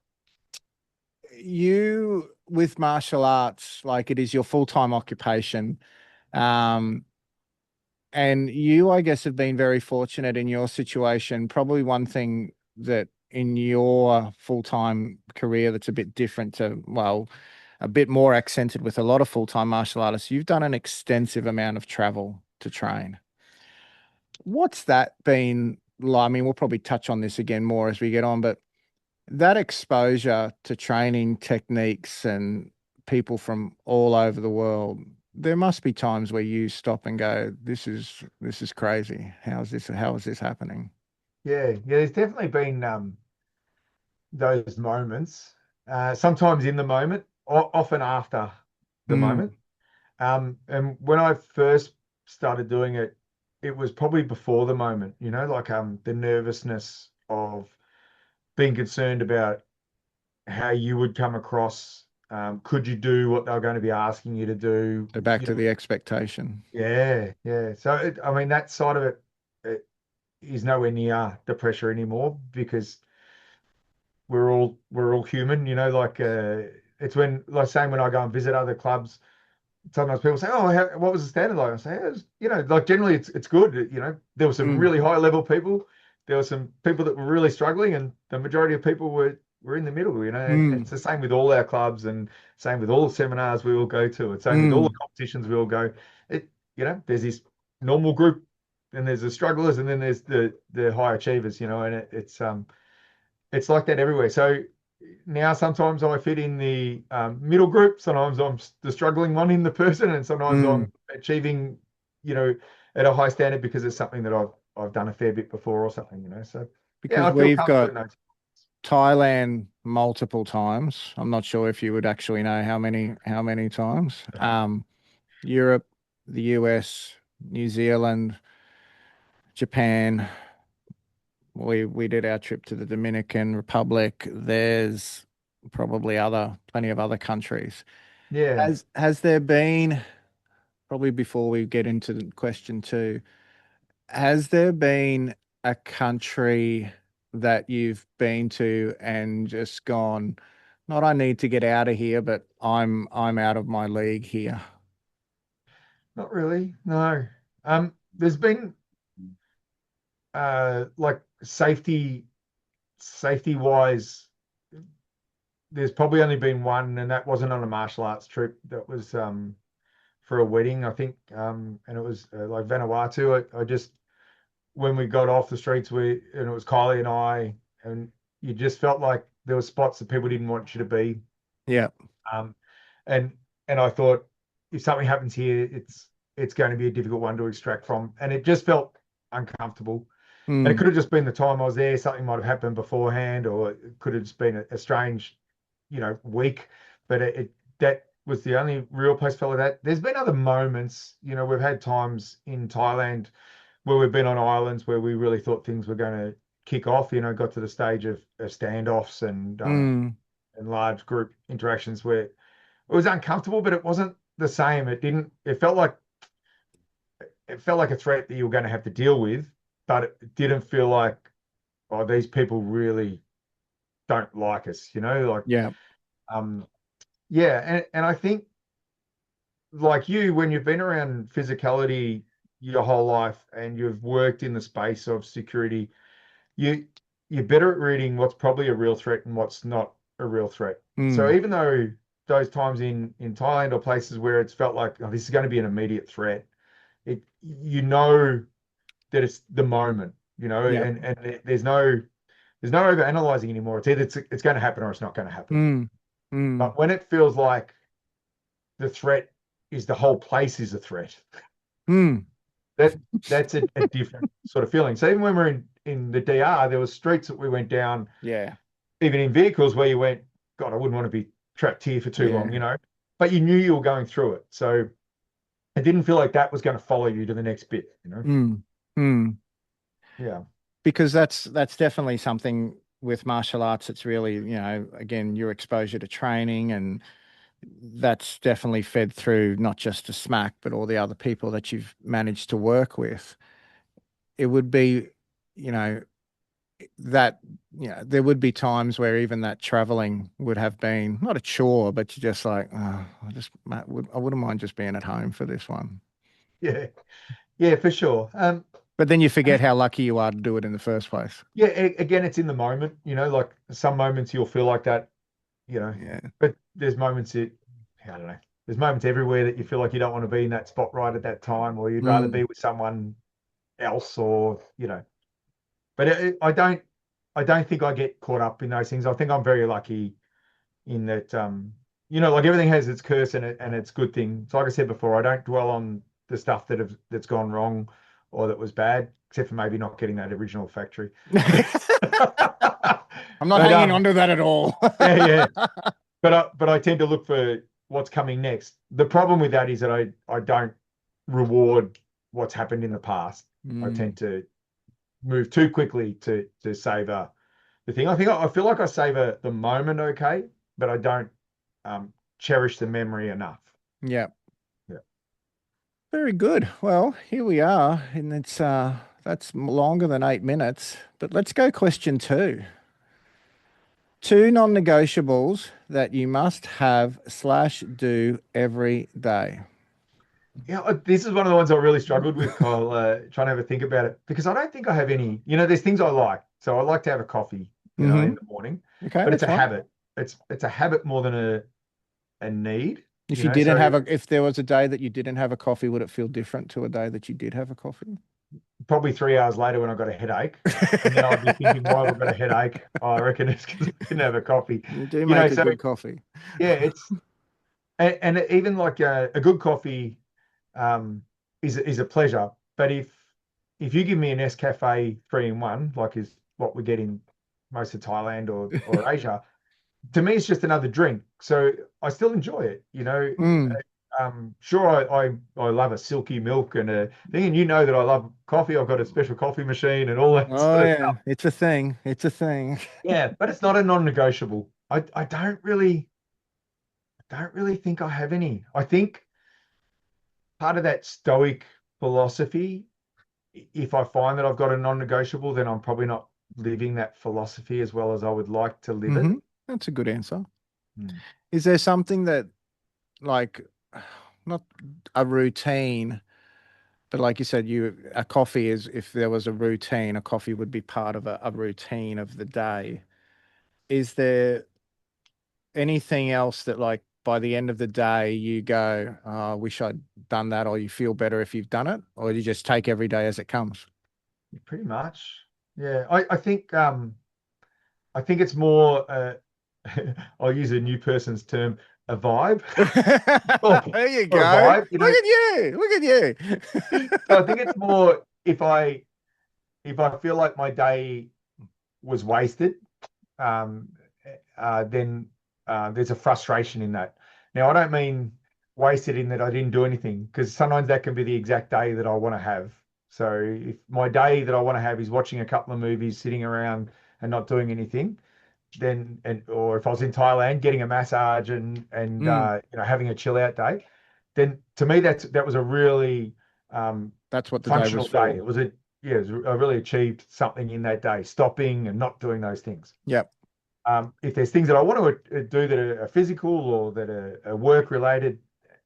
you with martial arts, like it is your full-time occupation. Um, and you, I guess, have been very fortunate in your situation. Probably one thing that in your full-time career that's a bit different to, well, a bit more accented with a lot of full-time martial artists, you've done an extensive amount of travel to train. What's that been like? I mean, we'll probably touch on this again more as we get on, but that exposure to training techniques and people from all over the world, there must be times where you stop and go, this is crazy. How is this happening? yeah, yeah. There's definitely been those moments. Sometimes in the moment, often after the Mm, moment. And when I first started doing it, it was probably before the moment, like the nervousness of being concerned about how you would come across. Could you do what they're going to be asking you to do? so back to the expectation. Yeah, yeah. So I mean, that side of it is nowhere near the pressure anymore because we're all human, like it's when like saying when I go and visit other clubs, sometimes people say, "Oh, what was the standard like?" I say, like generally it's good. There were some Mm, really high level people. There were some people that were really struggling, and the majority of people were in the middle. And mm, it's the same with all our clubs, and same with all the seminars we all go to. It's same with all the mm, competitions we all go. It there's this normal group, and there's the strugglers, and then there's the high achievers. And it's like that everywhere. So now sometimes I fit in the middle group. Sometimes I'm the struggling one in the person, and sometimes I'm mm. achieving, you know, at a high standard because it's something that I've done a fair bit before or something. So yeah, Because I feel we've comfortable got in those. Thailand multiple times. I'm not sure if you would actually know how many times. Europe, the US, New Zealand, Japan. We did our trip to the Dominican Republic. There's probably plenty of other countries. Yeah, Has there been, probably before we get into the question two, has there been a country that you've been to and just gone, not I need to get out of here, but I'm out of my league here? not really. No. There's been like safety wise, there's probably only been one, and that wasn't on a martial arts trip. That was for a wedding, I think. And it was like Vanuatu. I just when we got off the streets, and it was Kylie and I, and you just felt like there were spots that people didn't want you to be. Yeah. Um, and and I thought if something happens here, it's going to be a difficult one to extract from, and it just felt uncomfortable. And it Mm, could have just been the time I was there. Something might have happened beforehand, or it could have just been a strange, week. But that was the only real place felt like that. There's been other moments. We've had times in Thailand where we've been on islands where we really thought things were going to kick off. Got to the stage of standoffs mm, and large group interactions where it was uncomfortable, but it wasn't the same. It didn't. It felt like a threat that you were going to have to deal with, but it didn't feel like, oh, these people really don't like us. Like yeah. um, yeah, and I think like you, when you've been around physicality your whole life and you've worked in the space of security, you you're better at reading what's probably a real threat and what's not a real threat. So Mm, even though those times in Thailand or places where it's felt like, oh, this is going to be an immediate threat, you know that it's the moment, yeah. and there's no over analyzing anymore. It's either it's going to happen or it's not going to happen. Mm, mm, But when it feels like the threat is the whole place is a threat, mm, that that's a different sort of feeling. So even when we're in the DR, there was streets that we went down, Yeah. even in vehicles where you went, God, I wouldn't want to be trapped here for too long, Yeah. but you knew you were going through it. So it didn't feel like that was going to follow you to the next bit. Mm. Mm. Yeah. Because that's definitely something with martial arts. It's really, again, your exposure to training, and that's definitely fed through not just to SMAC, but all the other people that you've managed to work with. It would be, you know, that, there would be times where even that traveling would have been not a chore, but you're just like, oh, I wouldn't mind just being at home for this one. Yeah. Yeah, for sure. But then you And forget how lucky you are to do it in the first place. yeah, again, it's in the moment, like some moments you'll feel like that, Yeah. but there's moments I don't know, there's moments everywhere that you feel like you don't want to be in that spot right at that time, or you'd rather be Mm. with someone else, or. But I don't think I get caught up in those things. I think I'm very lucky in that, like everything has its curse and its good thing. So like I said before, I don't dwell on the stuff that's gone wrong or that was bad, except for maybe not getting that original factory. I'm not But hanging on to that at all. yeah, yeah. But I tend to look for what's coming next. The problem with that is that I don't reward what's happened in the past. I Mm. tend to move too quickly to savor the thing. I feel like I savor the moment okay, but I don't cherish the memory enough. Yeah. Yeah. Very good. Well, here we are, and that's longer than 8 minutes. But let's go question two. Two non-negotiables that you must have slash do every day. Yeah, this is one of the ones I really struggled with, Kyle, trying to have a think about it because I don't think I have any. There's things I like. So I like to have a coffee, Mm-hmm. in the morning, Okay, but it's that's a fine. habit. It's a habit more than a need, If you didn't so have if there was a day that you didn't have a coffee, would it feel different to a day that you did have a coffee? probably 3 hours later when I got a headache, and then I'd be thinking, why have I got a headache? Oh, I reckon it's because I didn't have a coffee. You do make a So good coffee. yeah, and even like a good coffee um, is a pleasure. But if you give me an Nescafe 3-in-1, like is what we get in most of Thailand or Asia, to me it's just another drink. So I still enjoy it. Mm. Sure, I love a silky milk and a thing, and that I love coffee. I've got a special coffee machine and all that Oh sort of yeah, stuff. it's a thing. It's a thing. Yeah, but it's not a non-negotiable. I don't really think I have any. I think part of that stoic philosophy, if I find that I've got a non-negotiable, then I'm probably not living that philosophy as well as I would like to live it. Mm-hmm. That's a good answer. Hmm. Is there something that, like, not a routine, but like you said, a coffee is, if there was a routine, a coffee would be part of a routine of the day. Is there anything else that, like, by the end of the day you go, oh, I wish I'd done that, or you feel better if you've done it, or you just take every day as it comes? Pretty much. Yeah. I think it's more I'll use a new person's term, a vibe. or, There you or a go. vibe, Look at you. Look at you. So I think it's more if I feel like my day was wasted, um, then there's a frustration in that. Now, I don't mean wasted in that I didn't do anything, because sometimes that can be the exact day that I want to have. So if my day that I want to have is watching a couple of movies, sitting around and not doing anything, or if I was in Thailand getting a massage and Mm, having a chill out day, then to me that was a really that's what the day was functional day. for. I really achieved something in that day, stopping and not doing those things. Yep. If there's things that I want to do that are physical or that are work related,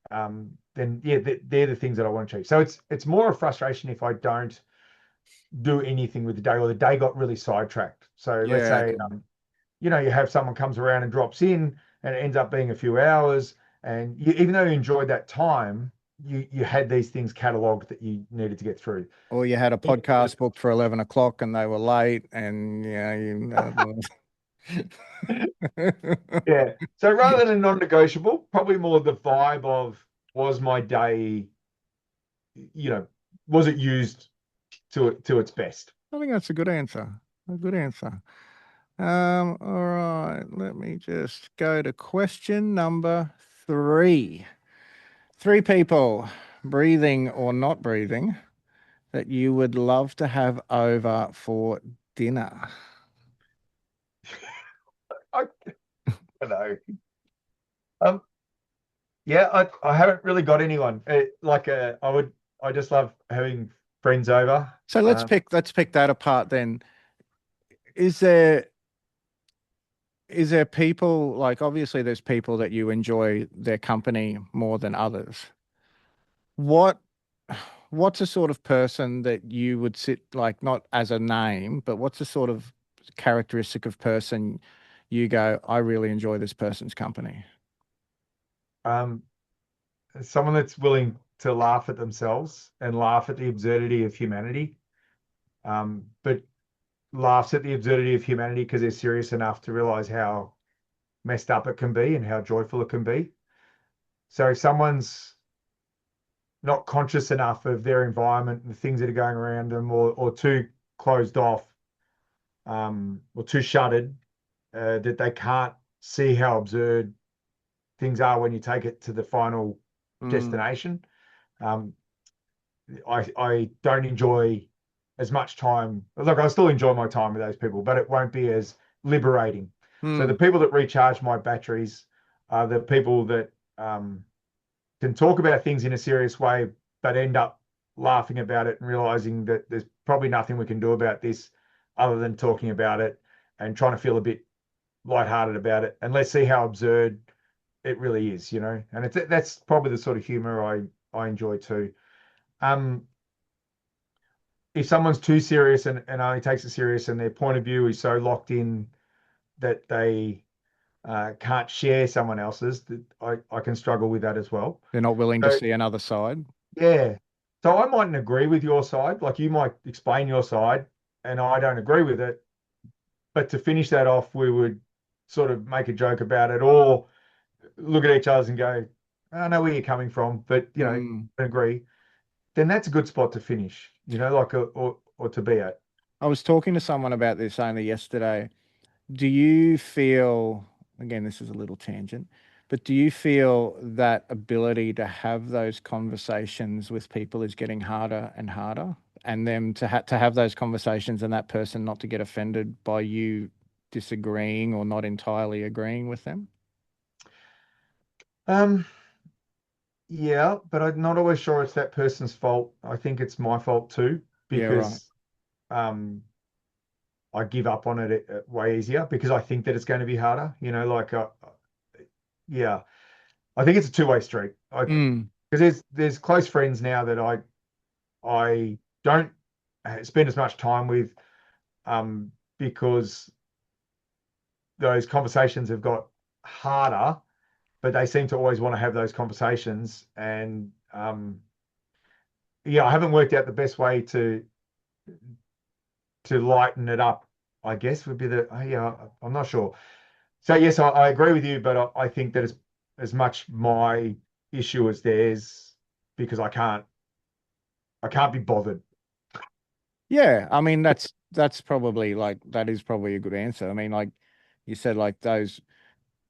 then yeah, they're the things that I want to achieve. So it's more a frustration if I don't do anything with the day, or the day got really sidetracked. So let's Yeah. say Okay. you have someone comes around and drops in, and it ends up being a few hours, and even though you enjoyed that time, you had these things cataloged that you needed to get through. Or you had a podcast booked for 11 o'clock and they were late, and Yeah. So rather than a non-negotiable, probably more the vibe of, was my day, you know, was it used to its best? I think that's a good answer. A good answer. All right, let me just go to question number three. Three people, breathing or not breathing, that you would love to have over for dinner. I don't know. Um, yeah, I haven't really got anyone. I just love having friends over. So let's pick that apart then. Is there is there people like obviously there's people that you enjoy their company more than others. What what's a sort of person that you would sit like not as a name, but what's a sort of characteristic of person you go, I really enjoy this person's company. Um, Someone that's willing to laugh at themselves and laugh at the absurdity of humanity, but laughs at the absurdity of humanity because they're serious enough to realize how messed up it can be and how joyful it can be. So if someone's not conscious enough of their environment and the things that are going around them, or too closed off, or too shuttered, that they can't see how absurd things are when you take it to the final Mm, destination. Um, I don't enjoy as much time. Look, I still enjoy my time with those people, but it won't be as liberating. So the mm, people that recharge my batteries are the people that can talk about things in a serious way, but end up laughing about it and realizing that there's probably nothing we can do about this other than talking about it and trying to feel a bit lighthearted about it. And let's see how absurd it really is, you know. And that's probably the sort of humor I enjoy too. Um, if someone's too serious and only takes it serious and their point of view is so locked in that they can't share someone else's, that I can struggle with that as well. they're not willing to So see another side. yeah. So I mightn't agree with your side. Like you might explain your side and I don't agree with it. But to finish that off, we would sort of make a joke about it or look at each other and go, I know where you're coming from, but you know, Mm. I agree. Then that's a good spot to finish, you know, or to be at. I was talking to someone about this only yesterday. Do you feel, again, this is a little tangent, but do you feel that ability to have those conversations with people is getting harder and harder? And them to have those conversations and that person not to get offended by you disagreeing or not entirely agreeing with them? Um, yeah, but I'm not always sure it's that person's fault. I think it's my fault too, Yeah, right. because um I give up on it way easier because I think that it's going to be harder. You know, yeah, I think it's a two-way street. I Mm, Because there's close friends now that I don't spend as much time with, because those conversations have got harder, but they seem to always want to have those conversations. And yeah, I haven't worked out the best way to lighten it up, I guess would be yeah, I'm not sure. So yes, I agree with you, but I think that it's as much my issue as theirs because I can't be bothered. yeah, I mean that's probably like that is probably a good answer. I mean, like you said, like those,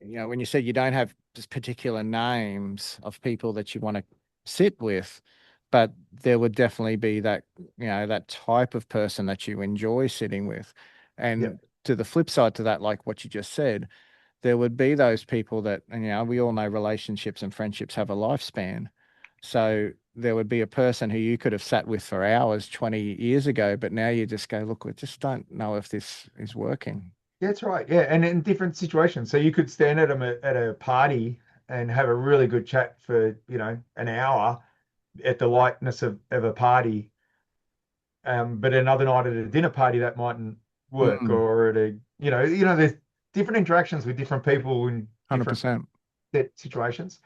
when you said you don't have just particular names of people that you want to sit with, but there would definitely be that, that type of person that you enjoy sitting with. Yeah, And to the flip side to that, like what you just said, there would be those people that, and we all know relationships and friendships have a lifespan. So there would be a person who you could have sat with for hours 20 years ago, but now you just go, look, we just don't know if this is working. that's right. Yeah, and in different situations. So you could stand at a party and have a really good chat for, an hour at the lightness of a party. But another night at a dinner party that mightn't work, Mm, or at there's different interactions with different people in different 100%. situations.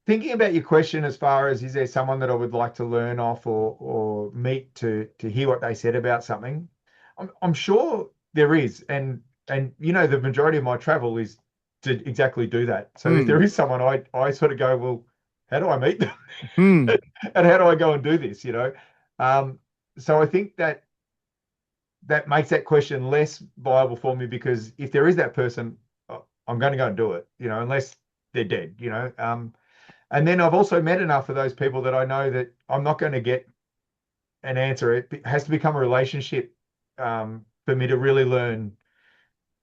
Thinking about your question as far as is there someone that I would like to learn off or meet to hear what they said about something, I'm sure there is, and the majority of my travel is to exactly do that. So if there Mm, is someone, I sort of go, well, how do I meet them? mm, And how do I go and do this? Um, so I think that that makes that question less viable for me, because if there is that person, I'm going to go and do it, unless they're dead, and then I've also met enough of those people that I know that I'm not going to get an answer. It has to become a relationship, for me to really learn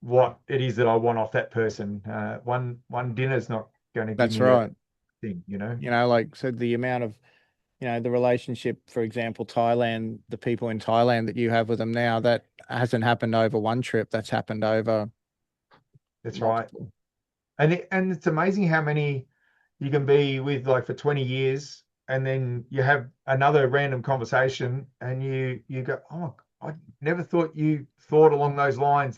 what it is that I want off that person. One dinner's not going to give That's me that right. thing. Like, so the amount of, the relationship, for example, Thailand, the people in Thailand that you have with them now, that hasn't happened over one trip. That's happened over That's right. multiple. And it's amazing how many you can be with, like, for 20 years, and then you have another random conversation and you go, oh, I never thought you thought along those lines.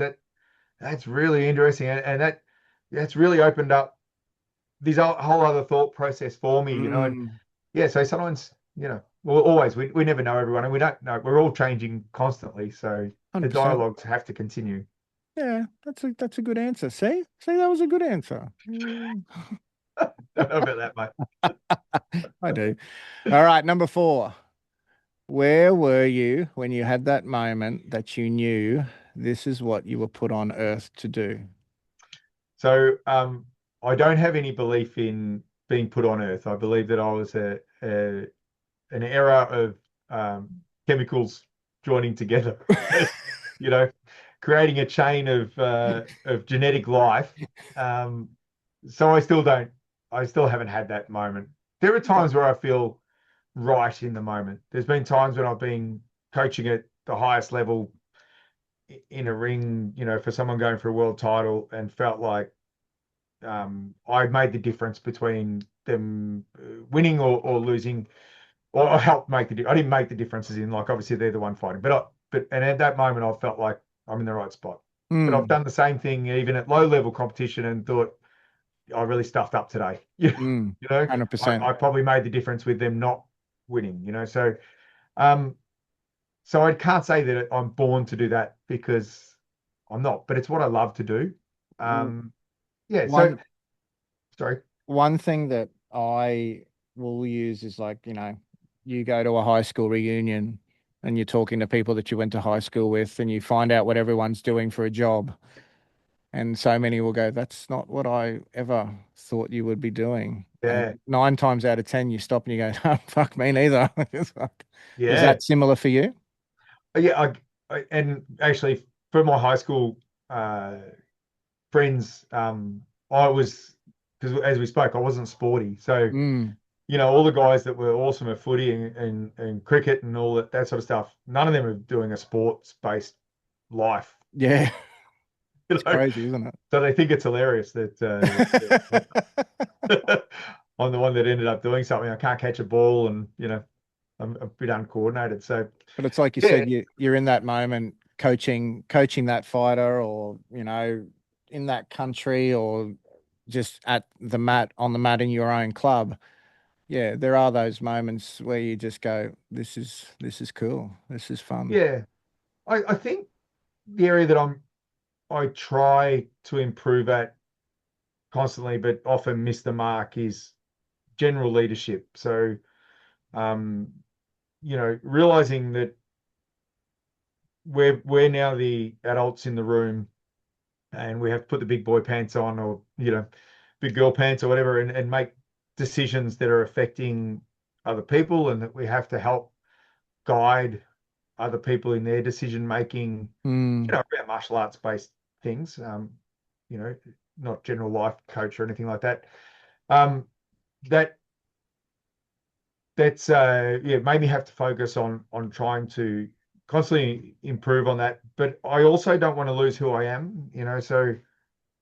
That's really interesting, and that's really opened up this whole other thought process for me, and Mm, yeah, so sometimes, well, always, we never know everyone, and we don't know, we're all changing constantly, so the 100%. dialogues have to continue. Yeah, that's a good answer. See, that was a good answer. Mm, Don't know about that, mate. I do. All right, number 4. Where were you when you had that moment that you knew this is what you were put on earth to do? So, I don't have any belief in being put on Earth. I believe that I was an era of, chemicals joining together, you know, creating a chain of genetic life. Um, so I still haven't had that moment. There are Okay. times where I feel right in the moment. There's been times when I've been coaching at the highest level in a ring, for someone going for a world title, and felt like, I made the difference between them winning or losing, or I helped make I didn't make the differences in, like, obviously they're the one fighting, and at that moment I felt like I'm in the right spot. But I've Mm, done the same thing even at low level competition and thought I really stuffed up today. mm, I 100%. probably made the difference with them not winning. Um, so I can't say that I'm born to do that, because I'm not, but it's what I love to do. Um, yeah. So One sorry. one thing that I will use is, like, you go to a high school reunion and you're talking to people that you went to high school with and you find out what everyone's doing for a job. And so many will go, that's not what I ever thought you would be doing. And Yeah. 9 times out of 10, you stop and you go, oh, fuck me neither. It's like, is Yeah. that similar for you? Yeah. And actually, for my high school uh, friends, I was, because as we spoke, I wasn't sporty. So, Mm, all the guys that were awesome at footy and cricket and all that sort of stuff, none of them are doing a sports-based life. yeah, You it's know, crazy, isn't it? so they think it's hilarious that I'm the one that ended up doing something. I can't catch a ball, and I'm a bit uncoordinated. So But it's like you yeah, said, you're in that moment coaching that fighter, or in that country, or just at the mat on the mat in your own club. Yeah, there are those moments where you just go, this is cool. This is fun. yeah. I think the area that I try to improve at constantly, but often miss the mark, is general leadership. So, um, realizing that we're now the adults in the room, and we have to put the big boy pants on, or big girl pants or whatever, and make decisions that are affecting other people, and that we have to help guide other people in their decision making, Mm, around martial arts based things. You know, not general life coach or anything like that. Um, that that's yeah, made me have to focus on trying to constantly improve on that. But I also don't want to lose who I am. So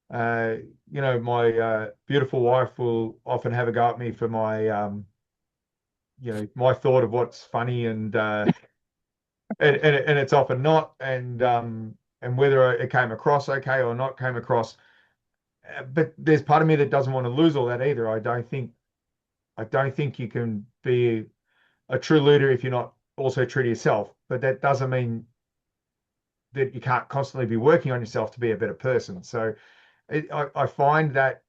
uh, my beautiful wife will often have a go at me for my thought of what's funny, and it's often not, and whether it came across okay or not came across. But there's part of me that doesn't want to lose all that either. I don't think you can be a true leader if you're not also true to yourself. But that doesn't mean that you can't constantly be working on yourself to be a better person. So I find that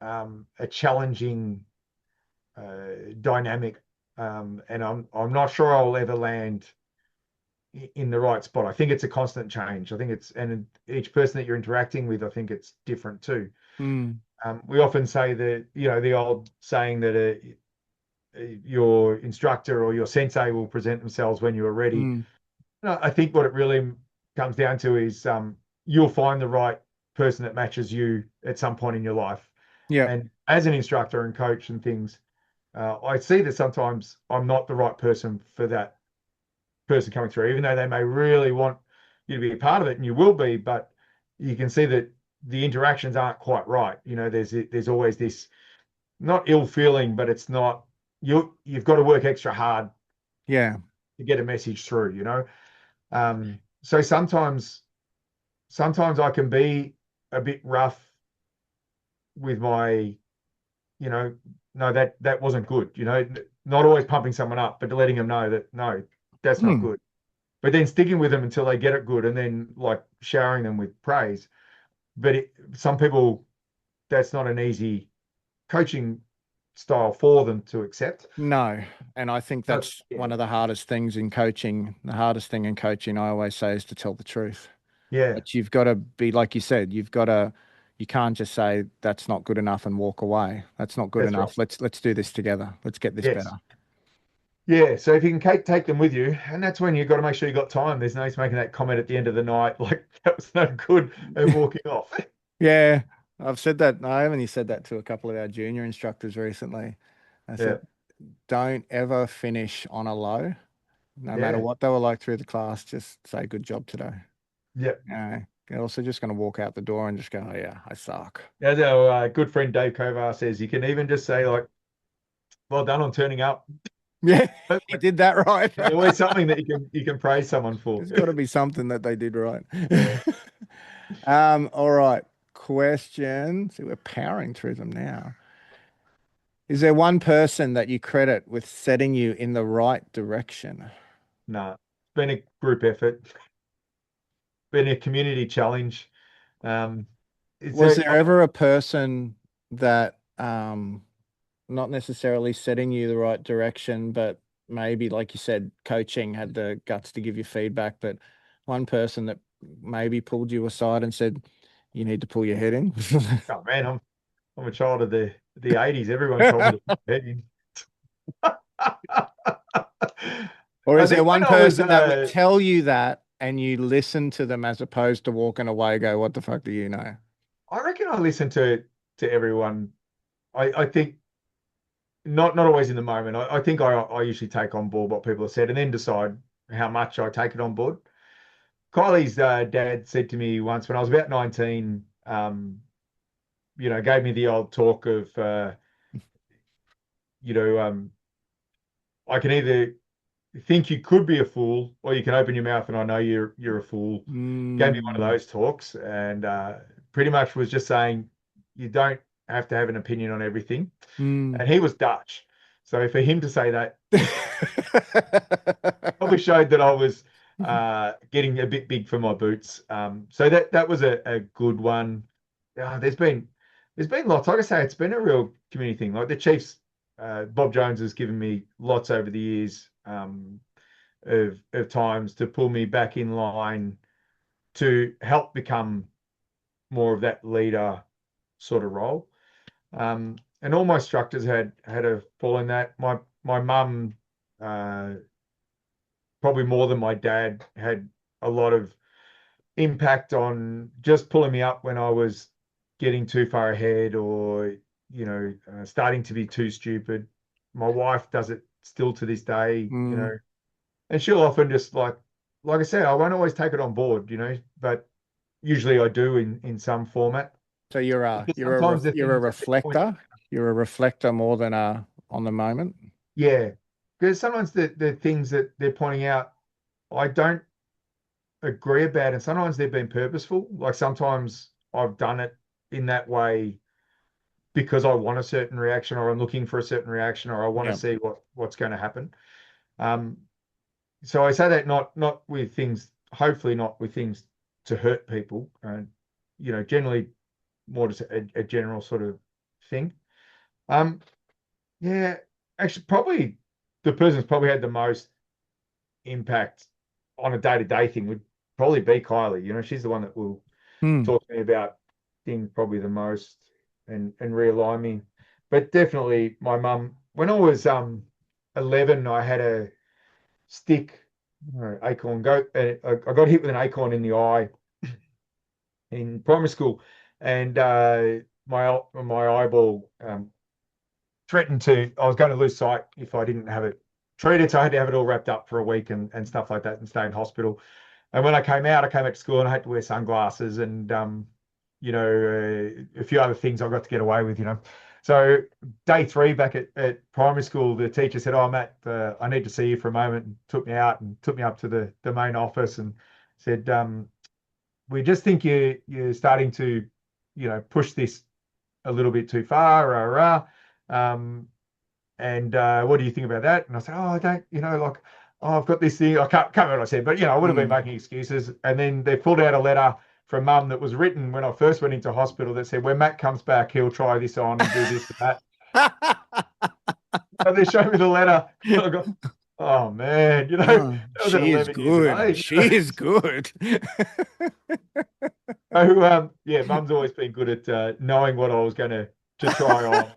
a challenging dynamic, and I'm not sure I'll ever land in the right spot. I think it's a constant change. I think and each person that you're interacting with, I think it's different too. Mm, We often say that, the old saying that your instructor or your sensei will present themselves when you are ready. mm, No, I think what it really comes down to is you'll find the right person that matches you at some point in your life. yeah. And as an instructor and coach and things, I see that sometimes I'm not the right person for that person coming through, even though they may really want you to be a part of it, and you will be, but you can see that the interactions aren't quite right. There's always this, not ill feeling, but it's not, you've got to work extra hard Yeah. to get a message through. So sometimes I can be a bit rough with my, you know, no, that wasn't good, not always pumping someone up, but letting them know that no, that's not Mm, good. But then sticking with them until they get it good, and then like showering them with praise. But some people, that's not an easy coaching style for them to accept. no. And I think But that's yeah, one of the hardest things in coaching. The hardest thing in coaching, I always say, is to tell the truth. yeah, But you've got to be, like you said, you can't just say that's not good enough and walk away. That's not good that's right. enough. Let's do this together. Let's get this better. Yes. Yeah, so if you can take them with you, and that's when you've got to make sure you got time. There's no use making that comment at the end of the night, like that was no good, and walking off. Yeah, I've said that. I only said that to a couple of our junior instructors recently. I Yeah, said, don't ever finish on a low, no matter yeah, what they were like through the class. Just say good job today. yeah. You're also just going to walk out the door and just go, oh yeah, I suck. As our good friend Dave Kovar says, you can even just say like, "Well done on turning up." Yeah, he Like, did that right. there's always something that you can praise someone for. There's got to be something that they did right. Yeah, All right. Question. See, we're powering through them now. Is there one person that you credit with setting you in the right direction? nah, it's been a group effort, been a community challenge. Um, Was so there ever a person that not necessarily setting you the right direction, but maybe, like you said, coaching had the guts to give you feedback, but one person that maybe pulled you aside and said, you need to pull your head in? oh man, I'm a child of the 80s. Everyone told me to put my head in. Or I is there think when one I was person that would tell you that and you listen to them as opposed to walking away, go, what the fuck do you know? I reckon I listen to everyone. I think not always in the moment. I think I usually take on board what people have said and then decide how much I take it on board. Kylie's dad said to me once when I was about 19, gave me the old talk of, you know, I can either think you could be a fool or you can open your mouth and I know you're a fool. Gave me one of Mm, those talks and pretty much was just saying you don't have to have an opinion on everything. mm. And he was Dutch. So for him to say that probably showed that I was getting a bit big for my boots. So that was a good one. There's been lots. Like I say, it's been a real community thing. Like the Chiefs, Bob Jones has given me lots over the years of times to pull me back in line to help become more of that leader sort of role. And all my instructors had a fall in that. My mum, uh, probably more than my dad, had a lot of impact on just pulling me up when I was getting too far ahead or starting to be too stupid. My wife does it still to this day, Mm. and she'll often just like I said, I won't always take it on board, but usually I do in some format. So Because sometimes the you're a things that they're pointing, reflector. You're a reflector more than a on the moment. yeah, because sometimes the things that they're pointing out, I don't agree about, and sometimes they've been purposeful. Like sometimes I've done it in that way because I want a certain reaction, or I'm looking for a certain reaction, or I want to Yeah. see what's going to happen. Um, so I say that not with things, hopefully not with things to hurt people, and generally more just a general sort of thing. Um, yeah, actually, probably the person's probably had the most impact on a day-to-day thing would probably be Kylie. You know, she's the one that will Hmm. talk to me about things probably the most and realign me. But definitely my mum, when I was 11, I had a stick, acorn goat. I got hit with an acorn in the eye in primary school, and my eyeball threatened to. I was going to lose sight if I didn't have it treated, so I had to have it all wrapped up for a week and stuff like that, and stay in hospital. And when I came back to school and I had to wear sunglasses and a few other things I got to get away with. So day three back at primary school, the teacher said, "Oh, Matt, I need to see you for a moment," and took me out and took me up to the main office and said, "We just think you're starting to, push this a little bit too far, rah, rah. And what do you think about that?" And I said, "Oh, I don't, like, oh, I've got this thing." I can't remember what I said, but I would have been Hmm. making excuses. And then they pulled out a letter from mum that was written when I first went into hospital that said, "When Matt comes back, he'll try this on and do this and that." And they showed me the letter. I go, "Oh man, Oh, that was at she is 11 years of good. age." She is good. So yeah, mum's always been good at knowing what I was going to try on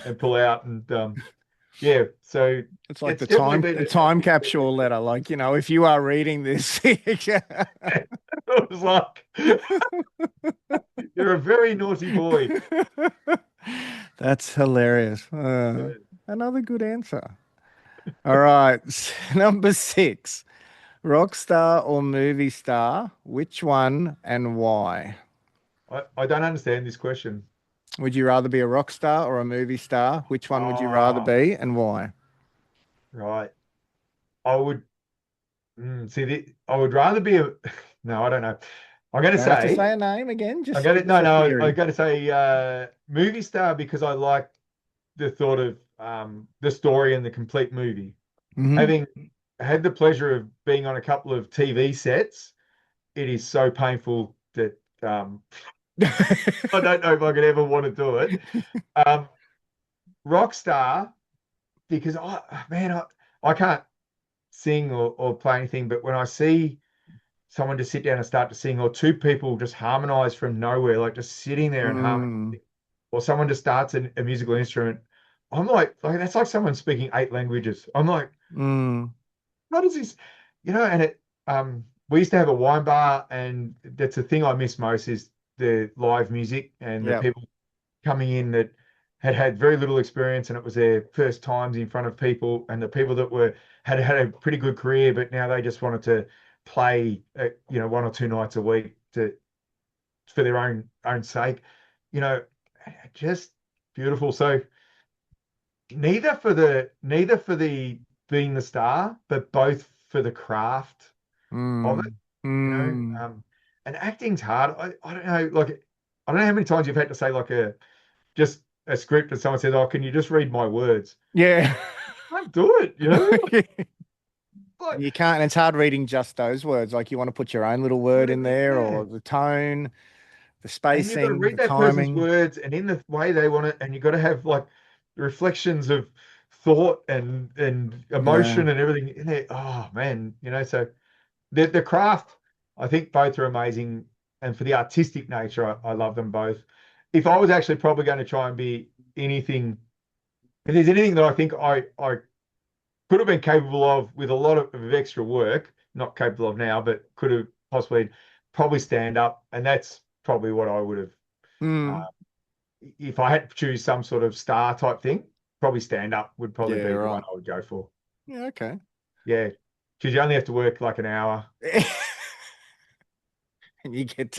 and pull out, and yeah, so It's like it's definitely been the a time big capsule letter. Like, if you are reading this, It was like, "You're a very naughty boy." that's hilarious. Yeah. Another good answer. All right. Number six, rock star or movie star? Which one and why? I don't understand this question. Would you rather be a rock star or a movie star? Which one would you rather Oh, be and why? right. I would I would rather be a no, I don't know. I'm gonna Don't have to say say a name again. I Just got give it. us No, a no, I theory. got to say movie star because I like the thought of the story and the complete movie. Hmm. Having had the pleasure of being on a couple of TV sets, it is so painful that I don't know if I could ever want to do it. Um, Rockstar, because I can't sing or play anything, but when I see someone just sit down and start to sing, or two people just harmonize from nowhere, like just sitting there and harmony, Mm, or someone just starts a musical instrument, I'm like that's like someone speaking eight languages. I'm like, mm, how does this, and we used to have a wine bar, and that's the thing I miss most is the live music and the yep. people coming in that had very little experience, and it was their first times in front of people, and the people that had had a pretty good career, but now they just wanted to play, one or two nights a week to for their own sake, you know, just beautiful. So neither for the being the star, but both for the craft of it, Mm, you know. mm. And acting's hard. I don't know, like I don't know how many times you've had to say like just a script and someone says, "Oh, can you just read my words?" Yeah. I can't do it. And Like, you can't, and it's hard reading just those words. Like you want to put your own little word in there yeah. or the tone, the And you've got to spacing, read the that person's timing. words and in the way they want it, and you've got to have like reflections of thought and Yeah. emotion and everything in there. Oh man, so the craft, I think both are amazing. And for the artistic nature, I love them both. If I was actually probably going to try and be anything, if there's anything that I think I could have been capable of with a lot of extra work, not capable of now, but could have possibly probably stand up. And that's probably what I would have, uh, Mm. if I had to choose some sort of star type thing, probably stand up would probably Yeah, be the one right. I would go for. Yeah, okay. Yeah. Because you only have to work like an hour. And you get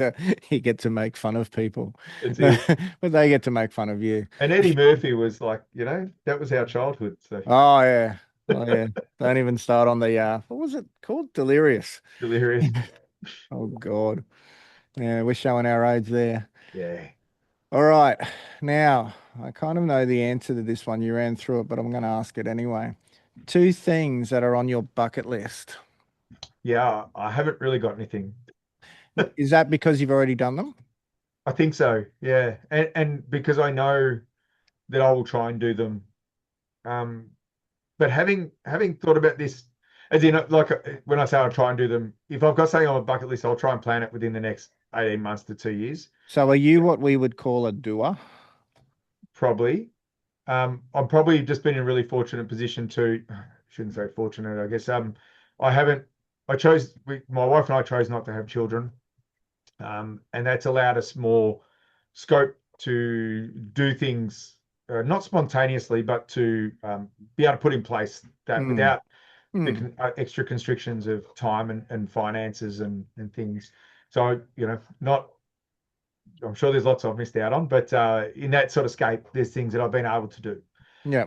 to make fun of people. That's But it. they get to make fun of you. And Eddie Murphy was like, that was our childhood. So Oh yeah. Oh yeah. Don't even start on the what was it called? Delirious. delirious. Oh God. Yeah, we're showing our age there. Yeah. All right. Now, I kind of know the answer to this one. You ran through it, but I'm going to ask it anyway. Two things that are on your bucket list. Yeah. I haven't really got anything. Is that because you've already done them? I think so. Yeah. And because I know that I will try and do them. Um, but having thought about this, As in, like when I say I'll try and do them, if I've got something on my bucket list, I'll try and plan it within the next 18 months to 2 years, So are you what we would call a doer? probably. I've probably just been in a really fortunate position to, shouldn't say fortunate, I guess. I haven't, my wife and I chose not to have children. And that's allowed us more scope to do things, not spontaneously, but to be able to put in place that Mm, without the mm. extra constrictions of time and finances and things. So, not, I'm sure there's lots I've missed out on, but in that sort of scape, there's things that I've been able to do. Yeah.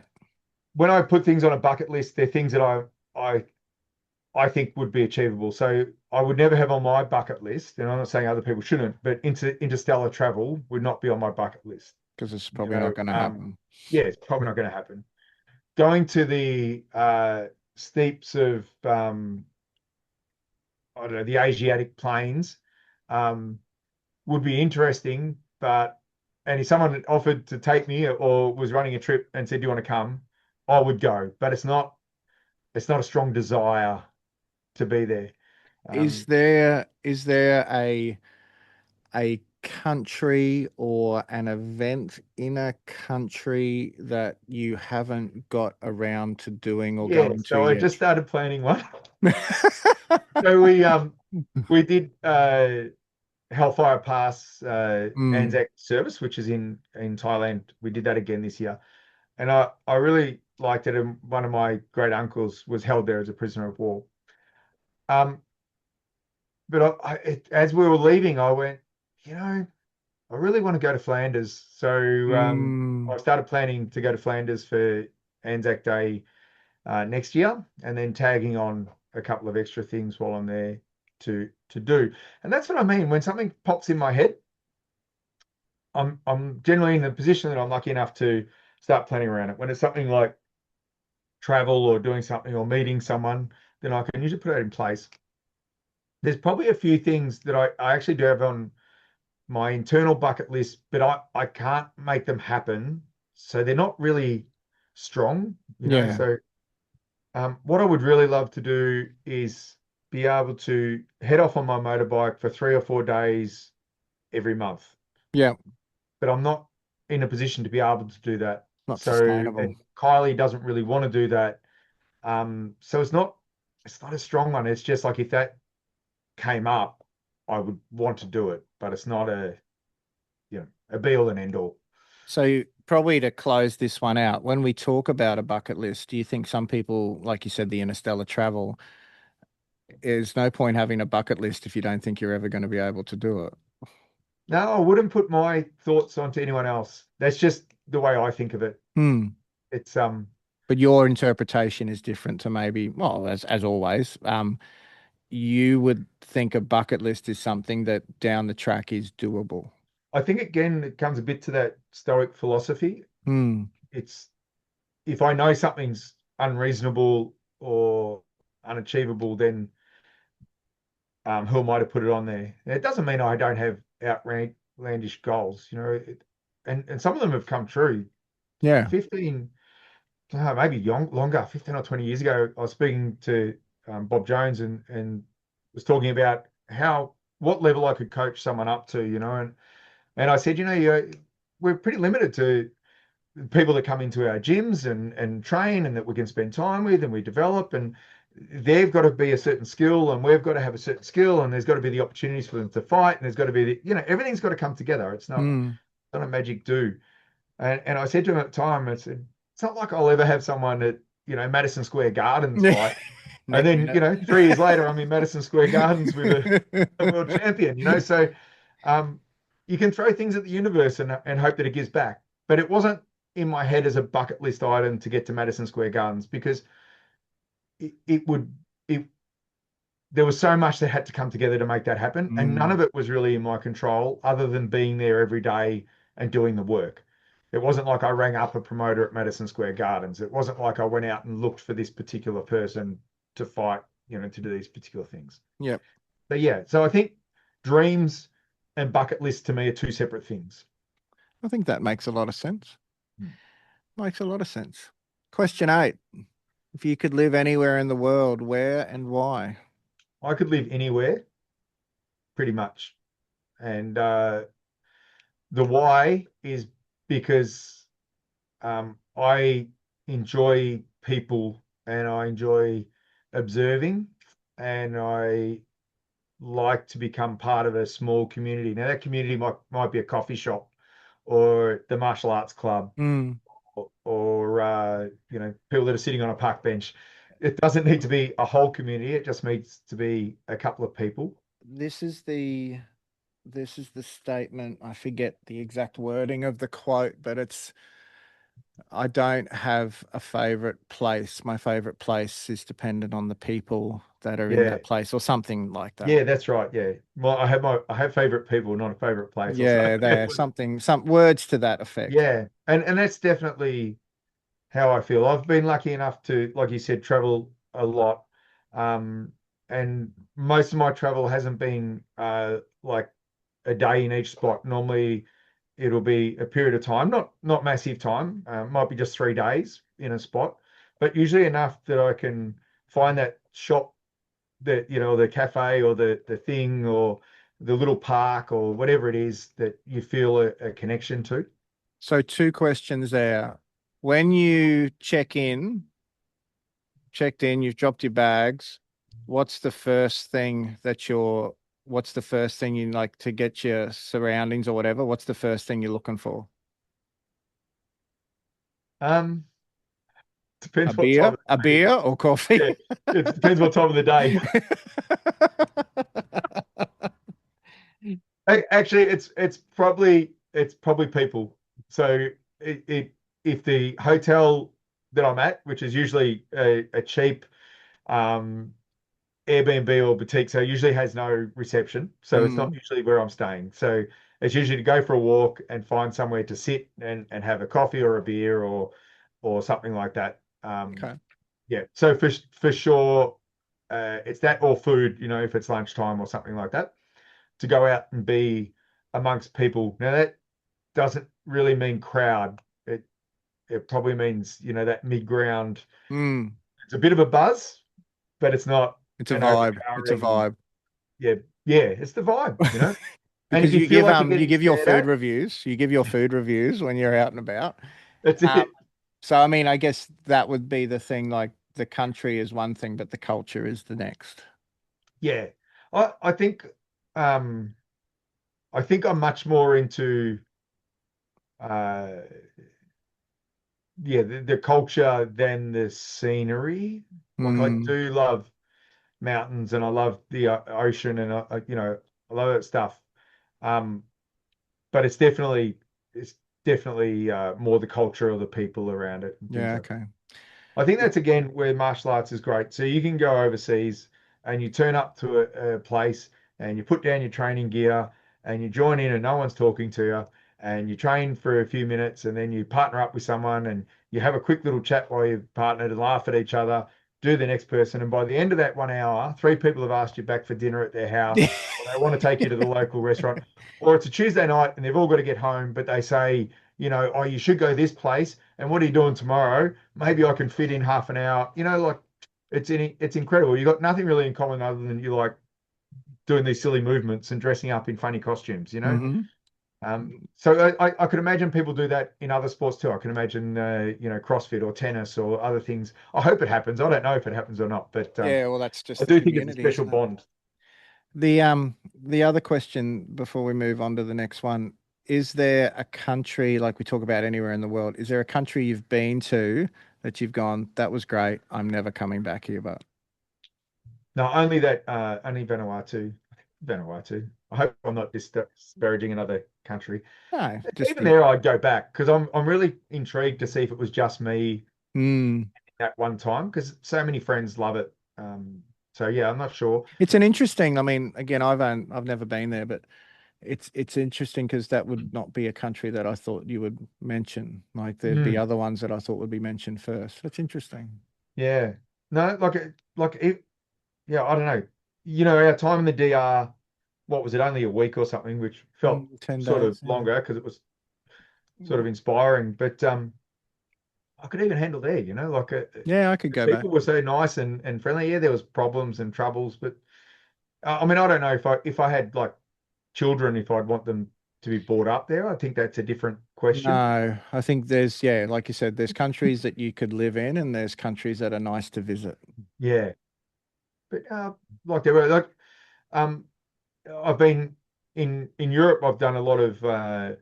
When I put things on a bucket list, they're things that I I think would be achievable. So I would never have on my bucket list, and I'm not saying other people shouldn't, but interstellar travel would not be on my bucket list. Because it's You probably know, not going to happen. yeah, it's probably not going to happen. Going to the steeps of I don't know, the Asiatic plains would be interesting, but and if someone offered to take me or was running a trip and said, "Do you want to come?" I would go, but it's not a strong desire to be there. Is Um, there a country or an event in a country that you haven't got around to doing or Yeah, going to so I yet? just started planning one. So we did Hellfire Pass Mm, Anzac service, which is in Thailand. We did that again this year, and I really liked it. And one of my great uncles was held there as a prisoner of war. Um, but as we were leaving, I went, I really want to go to Flanders. So mm. I started planning to go to Flanders for Anzac Day next year, and then tagging on a couple of extra things while I'm there to do. And that's what I mean. When something pops in my head, I'm generally in the position that I'm lucky enough to start planning around it. When it's something like travel or doing something or meeting someone, then I can usually put it in place. There's probably a few things that I actually do have on my internal bucket list, but I can't make them happen. So they're not really strong. Yeah, So what I would really love to do is be able to head off on my motorbike for 3 or 4 days every month, yeah, but I'm not in a position to be able to do that. not So, sustainable. and Kylie doesn't really want to do that. So it's not a strong one. It's just like if that came up, I would want to do it, but it's not a be all and end all. So probably to close this one out, when we talk about a bucket list, do you think some people, like you said, the interstellar travel, there's no point having a bucket list if you don't think you're ever going to be able to do it? No, I wouldn't put my thoughts onto anyone else. That's just the way I think of it. Hmm. It's But your interpretation is different to maybe, well, as always, you would think a bucket list is something that down the track is doable. I think again it comes a bit to that Stoic philosophy. Hmm. It's if I know something's unreasonable or unachievable, then who am I to put it on there? And it doesn't mean I don't have outlandish goals, and some of them have come true. Yeah. 15, maybe longer, 15 or 20 years ago, I was speaking to Bob Jones and was talking about what level I could coach someone up to, and I said, we're pretty limited to people that come into our gyms and train and that we can spend time with and we develop and they've got to be a certain skill and we've got to have a certain skill and there's got to be the opportunities for them to fight and there's got to be everything's got to come together. It's Hmm. not a magic do. And I said to him at the time, I said, it's not like I'll ever have someone at, Madison Square Gardens fight. And Next then, minute. 3 years later, I'm in Madison Square Gardens with a world champion. So um, you can throw things at the universe and hope that it gives back. But it wasn't in my head as a bucket list item to get to Madison Square Gardens because it would, it, there was so much that had to come together to make that happen. And none Hmm. of it was really in my control other than being there every day and doing the work. It wasn't like I rang up a promoter at Madison Square Gardens. It wasn't like I went out and looked for this particular person to fight, to do these particular things. Yep. But yeah, so I think dreams and bucket lists to me are two separate things. I think that makes a lot of sense. Hmm. Makes a lot of sense. Question 8. If you could live anywhere in the world, where and why? I could live anywhere pretty much. And the why is because I enjoy people and I enjoy observing and I like to become part of a small community. Now that community might be a coffee shop or the martial arts club Mm. or people that are sitting on a park bench. It doesn't need to be a whole community. It just needs to be a couple of people. This is the this is the statement. I forget the exact wording of the quote, but it's I don't have a favorite place. My favorite place is dependent on the people that are in Yeah. that place or something like that. Yeah, that's right. Yeah. Well, I have favorite people, not a favorite place or something. Yeah, there, something, some words to that effect. Yeah. And that's definitely how I feel. I've been lucky enough to, like you said, travel a lot. Um, and most of my travel hasn't been like a day in each spot. Normally it'll be a period of time, not massive time. Might be just 3 days in a spot, but usually enough that I can find that shop that, the cafe or the thing or the little park or whatever it is that you feel a connection to. So two questions there. When you checked in, you've dropped your bags. What's the first thing what's the first thing you like to get your surroundings or whatever? What's the first thing you're looking for? Um, A Depends what time beer? of A the day. beer or coffee? Yeah, it depends what time of the day. Actually, it's probably people. So if the hotel that I'm at, which is usually a cheap um, Airbnb or boutique, so it usually has no reception. So it's not Mm, usually where I'm staying. So it's usually to go for a walk and find somewhere to sit and have a coffee or a beer or something like that. okay. Yeah. So for sure, it's that or food. If it's lunchtime or something like that, to go out and be amongst people. Now that doesn't really mean crowd. It probably means that mid ground. Mm, It's a bit of a buzz, but it's not it's a an vibe. It's a overpowering. vibe. Yeah, yeah, it's the vibe. And if Because you feel like you're you getting give your stared food at, reviews. You give your food reviews when you're out and about. that's Um, it. so I mean, I guess that would be the thing, like the country is one thing, but the culture is the next. Yeah. I think um I think I'm much more into uh yeah, the culture than the scenery. Like I Mm, do love mountains and I love the ocean and I love that stuff. Um but it's definitely more the culture of the people around it and things yeah, like that. okay. I think that's again where martial arts is great. So you can go overseas and you turn up to a place and you put down your training gear and you join in and no one's talking to you and you train for a few minutes and then you partner up with someone and you have a quick little chat while you're partnered and laugh at each other, do the next person. And by the end of that 1 hour, three people have asked you back for dinner at their house or they want to take you to the local restaurant. Or it's a Tuesday night and they've all got to get home, but they say, oh, you should go this place. And what are you doing tomorrow? Maybe I can fit in half an hour. Like it's incredible. You got nothing really in common other than you like doing these silly movements and dressing up in funny costumes. Hmm. So I could imagine people do that in other sports too. I can imagine CrossFit or tennis or other things. I hope it happens. I don't know if it happens or not, but Yeah, well, that's I just the do think it's a community, special isn't it? bond. The other question before we move on to the next one, is there a country, like we talk about anywhere in the world, is there a country you've been to that you've gone, that was great, I'm never coming back here, but No, only Vanuatu. Vanuatu. I hope I'm not disparaging another country. no, just Even the there, I'd go back because I'm really intrigued to see if it was just me mm. at one time because so many friends love it. So yeah, I'm not sure. It's an interesting, I mean, again, I've never been there, but it's interesting because that would not be a country that I thought you would mention. Like there'd be Mm, other ones that I thought would be mentioned first. That's interesting. yeah, no, like it, yeah, I don't know. Our time in the DR, what was it? Only a week or something, which felt 10 sort of days, yeah. longer because it was sort of inspiring. But I could even handle there, like Yeah, I could the go back. people were so nice and friendly. Yeah, there was problems and troubles, but I mean, I don't know if I had like children, if I'd want them to be brought up there. I think that's a different question. No, I think there's, yeah, like you said, there's countries that you could live in and there's countries that are nice to visit. Yeah, but like there were like um, I've been in Europe. I've done a lot of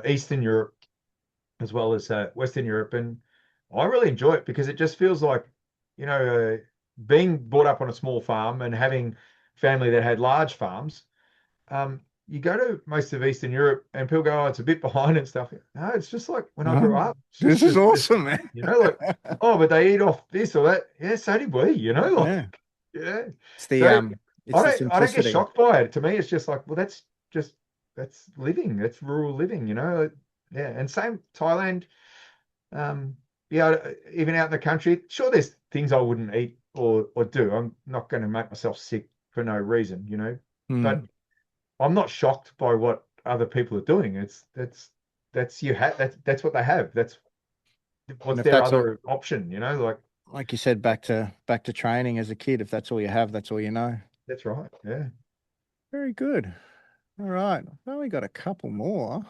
Eastern Europe as well as Western Europe, and I really enjoy it because it just feels like being brought up on a small farm and having family that had large farms. You go to most of Eastern Europe and people go, "Oh, it's a bit behind and stuff." No, it's just like when I grew Oh, up. It's this just is the awesome, same, man. like, oh, but they eat off this or that. Yeah, so did we, Yeah. like, yeah. It's So it's the I don't get simplicity. shocked by it. To me, it's just like, well, just that's living. That's rural living, Yeah, and same Thailand. Um, yeah, even out in the country, sure, there's things I wouldn't eat or do. I'm not going to make myself sick for no reason, Hmm. but I'm not shocked by what other people are doing. That's you have that's what they have. That's And what's if their that's all, other option, like like you said, back to training as a kid, if that's all you have, that's all you know. that's right. Yeah. Very good. All right. I've only got a couple more.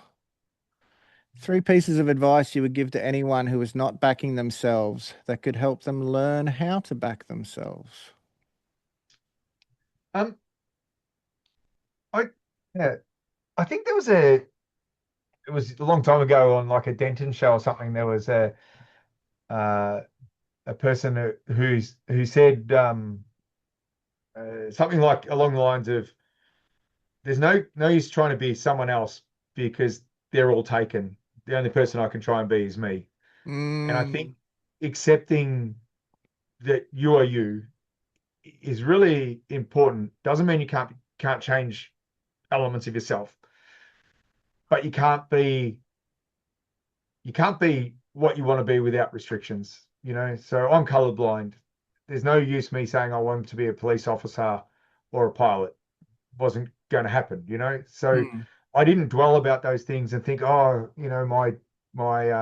Three pieces of advice you would give to anyone who is not backing themselves that could help them learn how to back themselves. Um, I yeah, I think it was a long time ago on like a Denton show or something. There was uh, a person who said something like along the lines of, "There's no use trying to be someone else because they're all taken. The only person I can try and be is me." And I think Mm, accepting that you are you is really important. Doesn't mean you can't change elements of yourself, but you can't be what you want to be without restrictions, So I'm colorblind. There's no use me saying I want to be a police officer or a pilot. Wasn't going to happen, So mm, I didn't dwell about those things and think, oh, my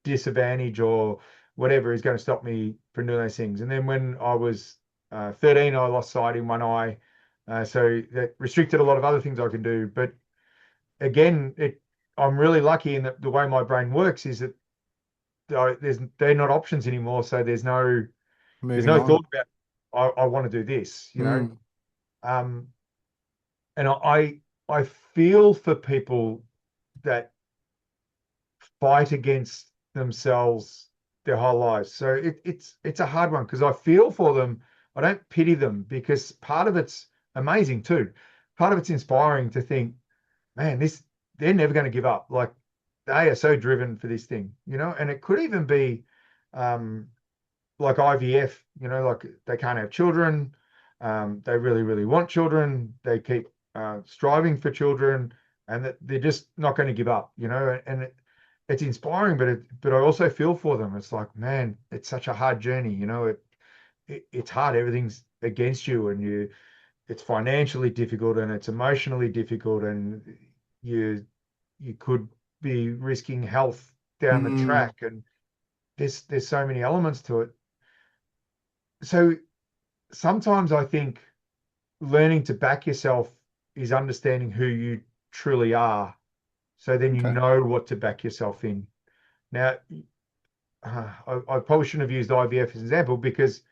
disadvantage or whatever is going to stop me from doing those things. And then when I was 13, I lost sight in one eye, so that restricted a lot of other things I can do. But again, I'm really lucky in that the way my brain works is that they're not options anymore. So there's moving no on. thought about I want to do this, Mm, Um, and I feel for people that fight against themselves their whole lives. So it's a hard one because I feel for them. I don't pity them because part of it's amazing too. Part of it's inspiring to think, man, they're never going to give up. Like they are so driven for this thing, and it could even be um like IVF, like they can't have children. They really, really want children. They keep striving for children, and that they're just not going to give up, And it's inspiring, but I also feel for them. It's like, man, it's such a hard journey, it's hard. Everything's against you, and it's financially difficult, and it's emotionally difficult, and you you could be risking health down the mm, track, and there's so many elements to it. So sometimes I think learning to back yourself is understanding who you truly are. So then you okay. know what to back yourself in. Now, I probably shouldn't have used IVF as an example because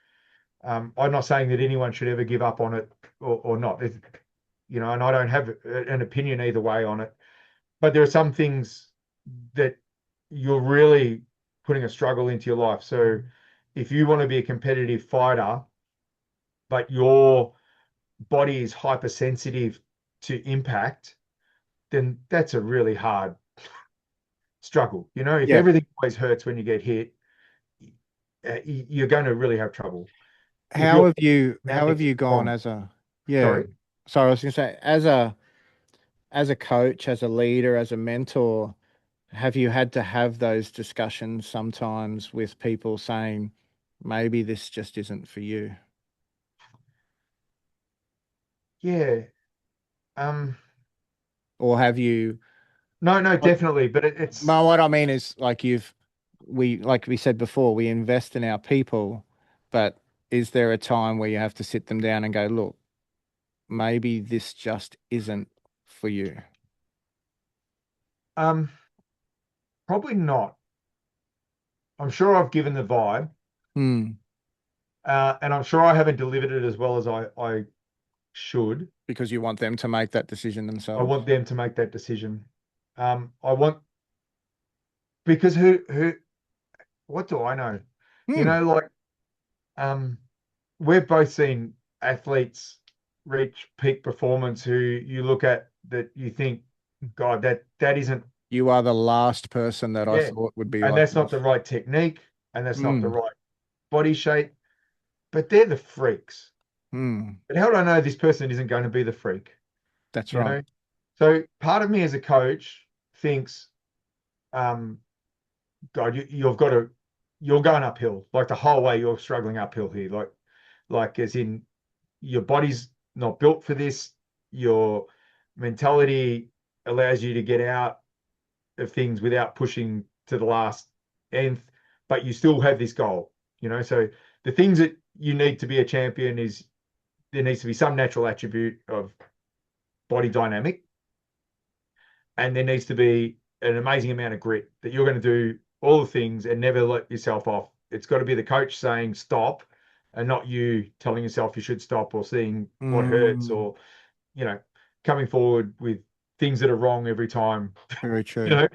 I'm not saying that anyone should ever give up on it or not. And I don't have an opinion either way on it. But there are some things that you're really putting a struggle into your life. So if you want to be a competitive fighter, but your body is hypersensitive to impact, then that's a really hard struggle. If Yeah. everything always hurts when you get hit, you're going to really have trouble. If How you're have you how have genetically you gone strong, as a, yeah, sorry. sorry, I was gonna say, as a coach, as a leader, as a mentor, have you had to have those discussions sometimes with people saying maybe this just isn't for you? Yeah. Um, Or have you, no, what definitely. But it's what I mean is like like we said before, we invest in our people, but is there a time where you have to sit them down and go, look, maybe this just isn't for you? Um, Probably not. I'm sure I've given the vibe, Hmm. and I'm sure I haven't delivered it as well as I should. Because you want them to make that decision I themselves. want them to make that decision. I want because who what do I know? You Hmm. know, like um, we've both seen athletes reach peak performance who you look at that you think, God, that isn't, You are the last person that I yeah, thought would be and like that's not this. the right technique, and that's not the Hmm. right body shape, but they're the freaks. Hmm. But how do I know this person isn't going to be the freak? That's You right. know? So part of me as a coach thinks, um, God, you've got to, you're going uphill. Like the whole way you're struggling uphill here. Like as in your body's not built for this. Your mentality allows you to get out of things without pushing to the last nth, but you still have this goal, you know. So the things that you need to be a champion is there needs to be some natural attribute of body dynamic, and there needs to be an amazing amount of grit that you're going to do all the things and never let yourself off. It's got to be the coach saying stop and not you telling yourself you should stop or seeing what hurts Hmm. or, you know, coming forward with things that are wrong every time, Very you true. know.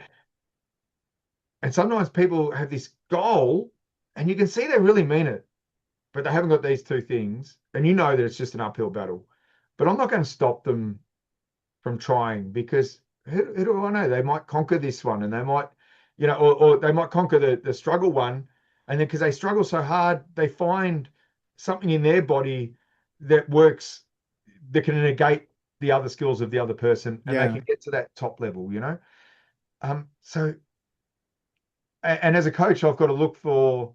And sometimes people have this goal and you can see they really mean it, but they haven't got these two things. And you know that it's just an uphill battle. But I'm not going to stop them from trying because who do I know? They might conquer this one and they might, you know, or they might conquer the struggle one. And then because they struggle so hard, they find something in their body that works, that can negate the other skills of the other person and they Yeah. can get to that top level, you know? So, and as a coach, I've got to look for,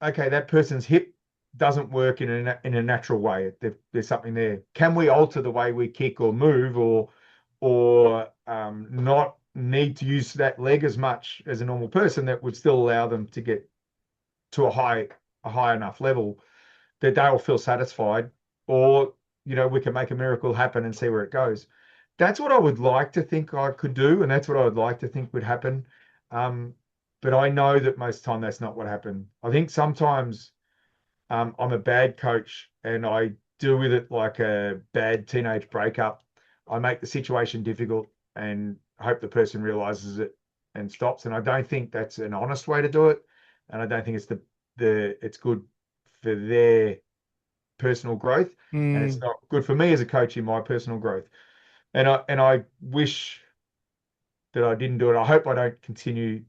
okay, that person's hip doesn't work in a natural way. There's something there. Can we alter the way we kick or move, or not need to use that leg as much as a normal person that would still allow them to get to a high enough level that they'll feel satisfied, or we can make a miracle happen and see where it goes. That's what I would like to think I could do, and that's what I would like to think would happen. Um, but I know that most of the time that's not what happened. I think sometimes I'm a bad coach and I deal with it like a bad teenage breakup. I make the situation difficult and hope the person realizes it and stops. And I don't think that's an honest way to do it. And I don't think it's it's good for their personal growth. And it's Hmm. not good for me as a coach in my personal growth. And I wish that I didn't do it. I hope I don't continue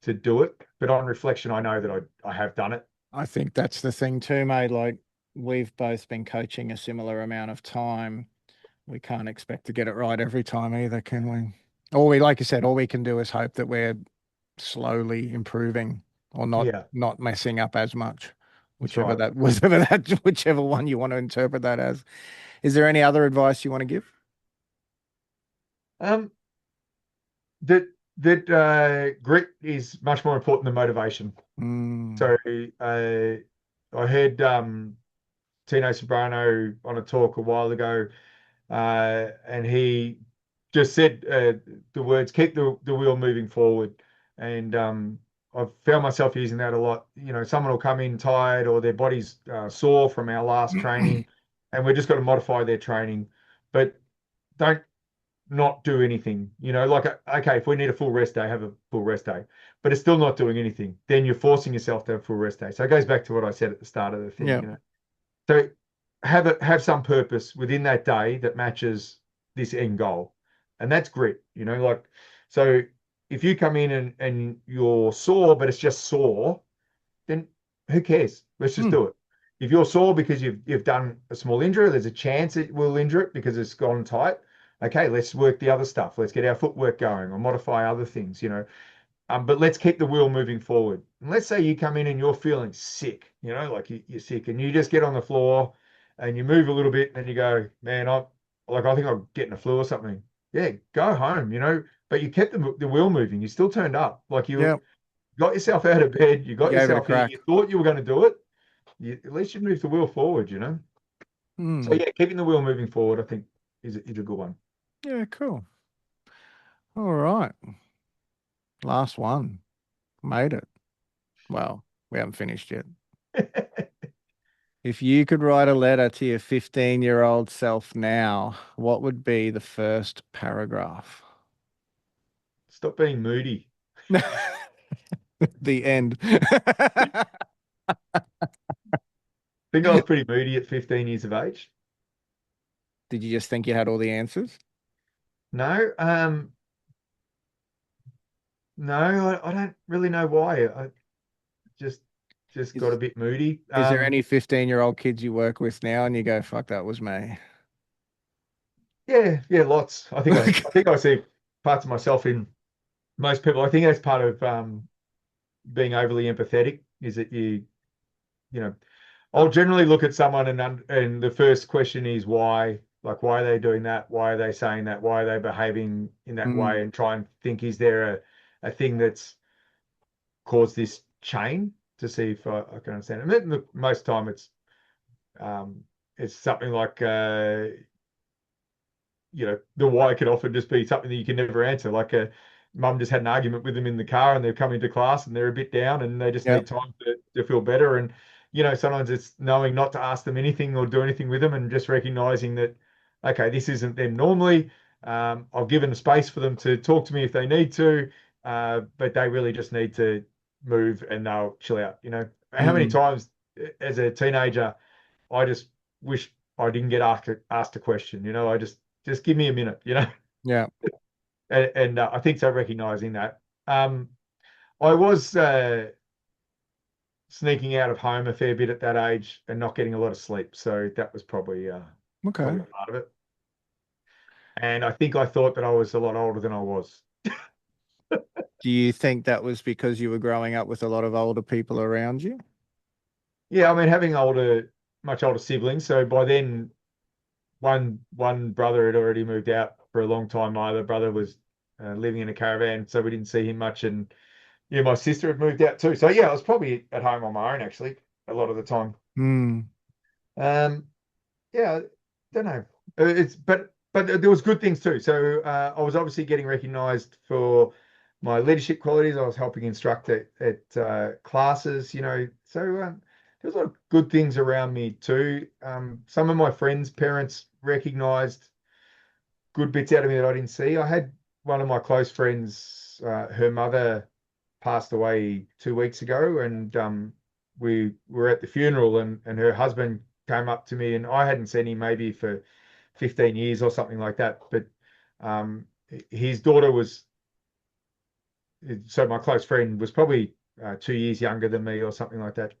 to do it. But on reflection, I know that I have done it. I think that's the thing too, mate. Like we've both been coaching a similar amount of time. We can't expect to get it right every time either, can we? Like you said, all we can do is hope that we're slowly improving or Yeah, not messing up as much, that's whichever right. that whichever that whichever one you want to interpret that as. Is there any other advice you want to give? Um, that grit is much more important than motivation. Mm. So I heard Tino Sobrano on a talk a while ago, and he just said the words "keep the wheel moving forward," and I've found myself using that a lot. Someone will come in tired or their body's sore from our last training, and we've just got to modify their training, but don't not do anything. Like, okay, if we need a full rest day, have a full rest day, but it's still not doing anything. Then you're forcing yourself to have a full rest day. So it goes back to what I said at the start of the thing, Yeah. So have some purpose within that day that matches this end goal. And that's grit, like, so if you come in and you're sore, but it's just sore, then who cares? Let's just Mm. do it. If you're sore because you've done a small injury, there's a chance it will injure it because it's gone tight. Okay, let's work the other stuff. Let's get our footwork going or modify other things. But let's keep the wheel moving forward. And let's say you come in and you're feeling sick, like you're sick, and you just get on the floor and you move a little bit and you go, man, I think I'm getting a flu or something. Yeah, go home, but you kept the wheel moving. You still turned up. Like you Yeah. got yourself out of bed, you You got gave it a yourself here, crack. you thought you were going to do it. At least you moved the wheel forward. So Hmm. yeah, keeping the wheel moving forward, I think, is a good one. Yeah, cool. All right. Last one. Made it. Well, we haven't finished yet. If you could write a letter to your 15-year-old self now, what would be the first paragraph? Stop being moody. The end. I think I was pretty moody at 15 years of age. Did you just think you had all the answers? No, no, I don't really know why. I just just got a Is bit moody. is there any 15-year-old kids you work with now and you go, fuck, that was me? Yeah, yeah, lots. I think I see parts of myself in most people. I think that's part of being overly empathetic is that you know, I'll generally look at someone and the first question is why, like why are they doing that? Why are they saying that? Why are they behaving in that way? Mm, And try and think, is there a thing that's caused this chain to see if I can understand it. And look, most time um, it's something like the why could often just be something that you can never answer. Like a mum just had an argument with them in the car and they're coming to class and they're a bit down and they just yep. need time to feel better. And, sometimes it's knowing not to ask them anything or do anything with them and just recognizing that, okay, this isn't them normally. I've given space for them to talk to me if they need to, but they really just need to move and they'll chill out. How many Mm, times as a teenager, I just wish I didn't get asked a question. I just give me a minute. yeah. And I think so. Recognizing that, I was sneaking out of home a fair bit at that age and not getting a lot of sleep, so that was probably Okay. part of it. And I think I thought that I was a lot older than I was. Do you think that was because you were growing up with a lot of older people around you? Yeah, I mean, having much older siblings, so by then one brother had already moved out for a long time. My other brother was living in a caravan, so we didn't see him much. And yeah, my sister had moved out too. So yeah, I was probably at home on my own actually a lot of the time. Hmm. Um, yeah, don't know. It's but there was good things too. So I was obviously getting recognised for my leadership qualities. I was helping instruct at classes. So there's a lot of good things around me too. Some of my friends' parents recognised good bits out of me that I didn't see. I had one of my close friends, her mother passed away 2 weeks ago, and we were at the funeral, and her husband came up to me, and I hadn't seen him maybe for 15 years or something like that. But um, his daughter was, so my close friend was probably 2 years younger than me or something like that.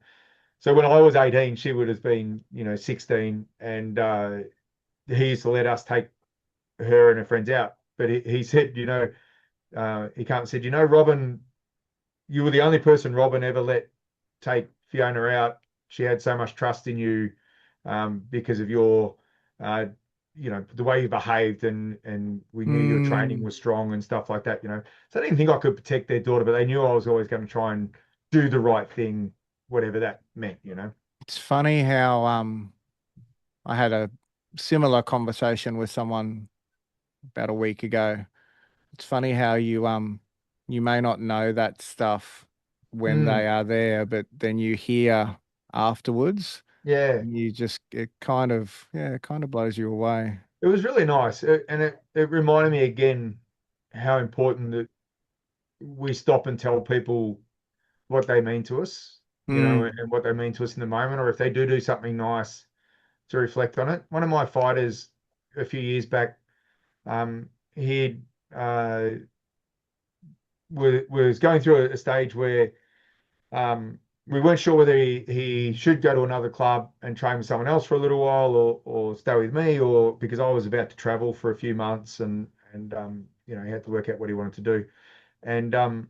So when I was 18, she would have been, 16, and he used to let us take her and her friends out. But he said, he can't said, Robin, you were the only person Robin ever let take Fiona out. She had so much trust in you because of your, uh, the way you behaved, and we knew your training Hmm. was strong and stuff like that. So I didn't think I could protect their daughter, but they knew I was always going to try and do the right thing, whatever that meant. It's funny how I had a similar conversation with someone about a week ago. It's funny how you may not know that stuff when Mm, they are there, but then you hear afterwards yeah, and you just it kind of yeah, it kind of blows you away. it was really nice, and it reminded me again how important that we stop and tell people what they mean to us, Hmm. and what they mean to us in the moment, or if they do something nice to reflect on it. One of my fighters a few years back, he was going through a stage where we weren't sure whether he should go to another club and train with someone else for a little while or stay with me, or because I was about to travel for a few months and he had to work out what he wanted to do. And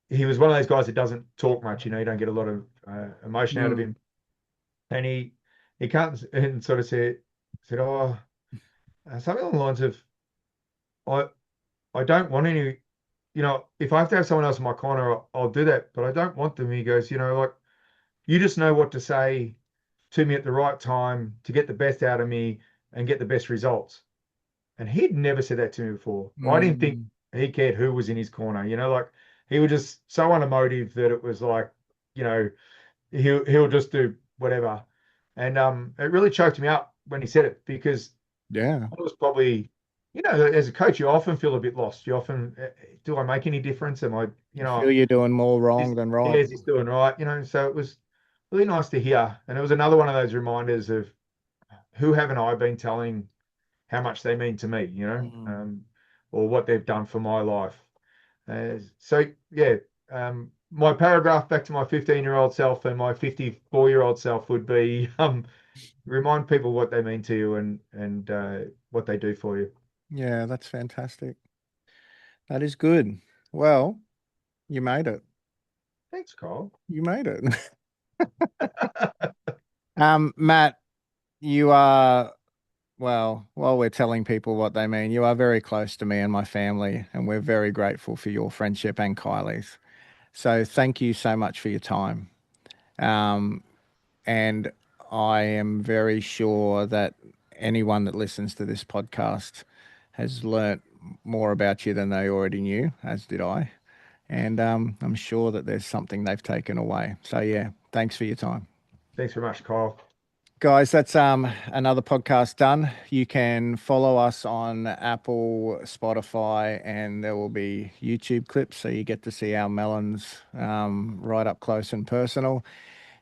he was one of those guys that doesn't talk much, you don't get a lot of emotion out of Hmm. him. And he comes and sort of said, something along the lines of, I I don't want any. if I have to have someone else in my corner, I'll do that, but I don't want them. He goes, like, you just know what to say to me at the right time to get the best out of me and get the best results. And he'd never said that to me before. I didn't think Mm, he cared who was in his corner, like he was just so unemotive that it was like, you know, he'll just do whatever. And it really choked me up when he said it because yeah. I was probably, as a coach, you often feel a bit lost. You often, do I make any difference? Am I, You feel you're doing more is, wrong than yeah, right. is he doing right? So it was really nice to hear. And it was another one of those reminders of who haven't I been telling how much they mean to me, Mm. or what they've done for my life. So yeah, my paragraph back to my 15-year-old self and my 54-year-old self would be, remind people what they mean to you and what they do for you. Yeah, that's fantastic. That is good. Well, you made it. Thanks, Kyle. You made it. Matt, you are, well, while we're telling people what they mean, you are very close to me and my family, and we're very grateful for your friendship and Kylie's. So thank you so much for your time. Um, and I am very sure that anyone that listens to this podcast has learnt more about you than they already knew, as did I. And I'm sure that there's something they've taken away. So yeah, thanks for your time. Thanks very much, Kyle. Guys, that's another podcast done. You can follow us on Apple, Spotify, and there will be YouTube clips so you get to see our melons right up close and personal.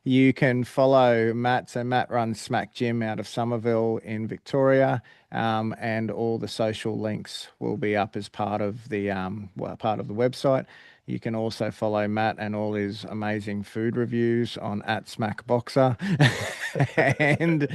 You can follow Matt. So Matt runs Smack Gym out of Somerville in Victoria, and all the social links will be up as part of the part of the website. You can also follow Matt and all his amazing food reviews on at smacboxer. And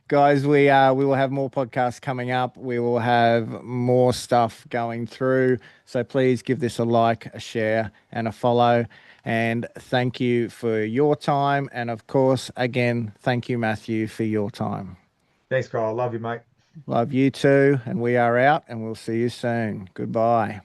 guys, we will have more podcasts coming up. We will have more stuff going through. So please give this a like, a share, and a follow. And thank you for your time. And of course, again, thank you, Matthew, for your time. Thanks, Kyle. Love you, mate. Love you too. And we are out, and we'll see you soon. Goodbye.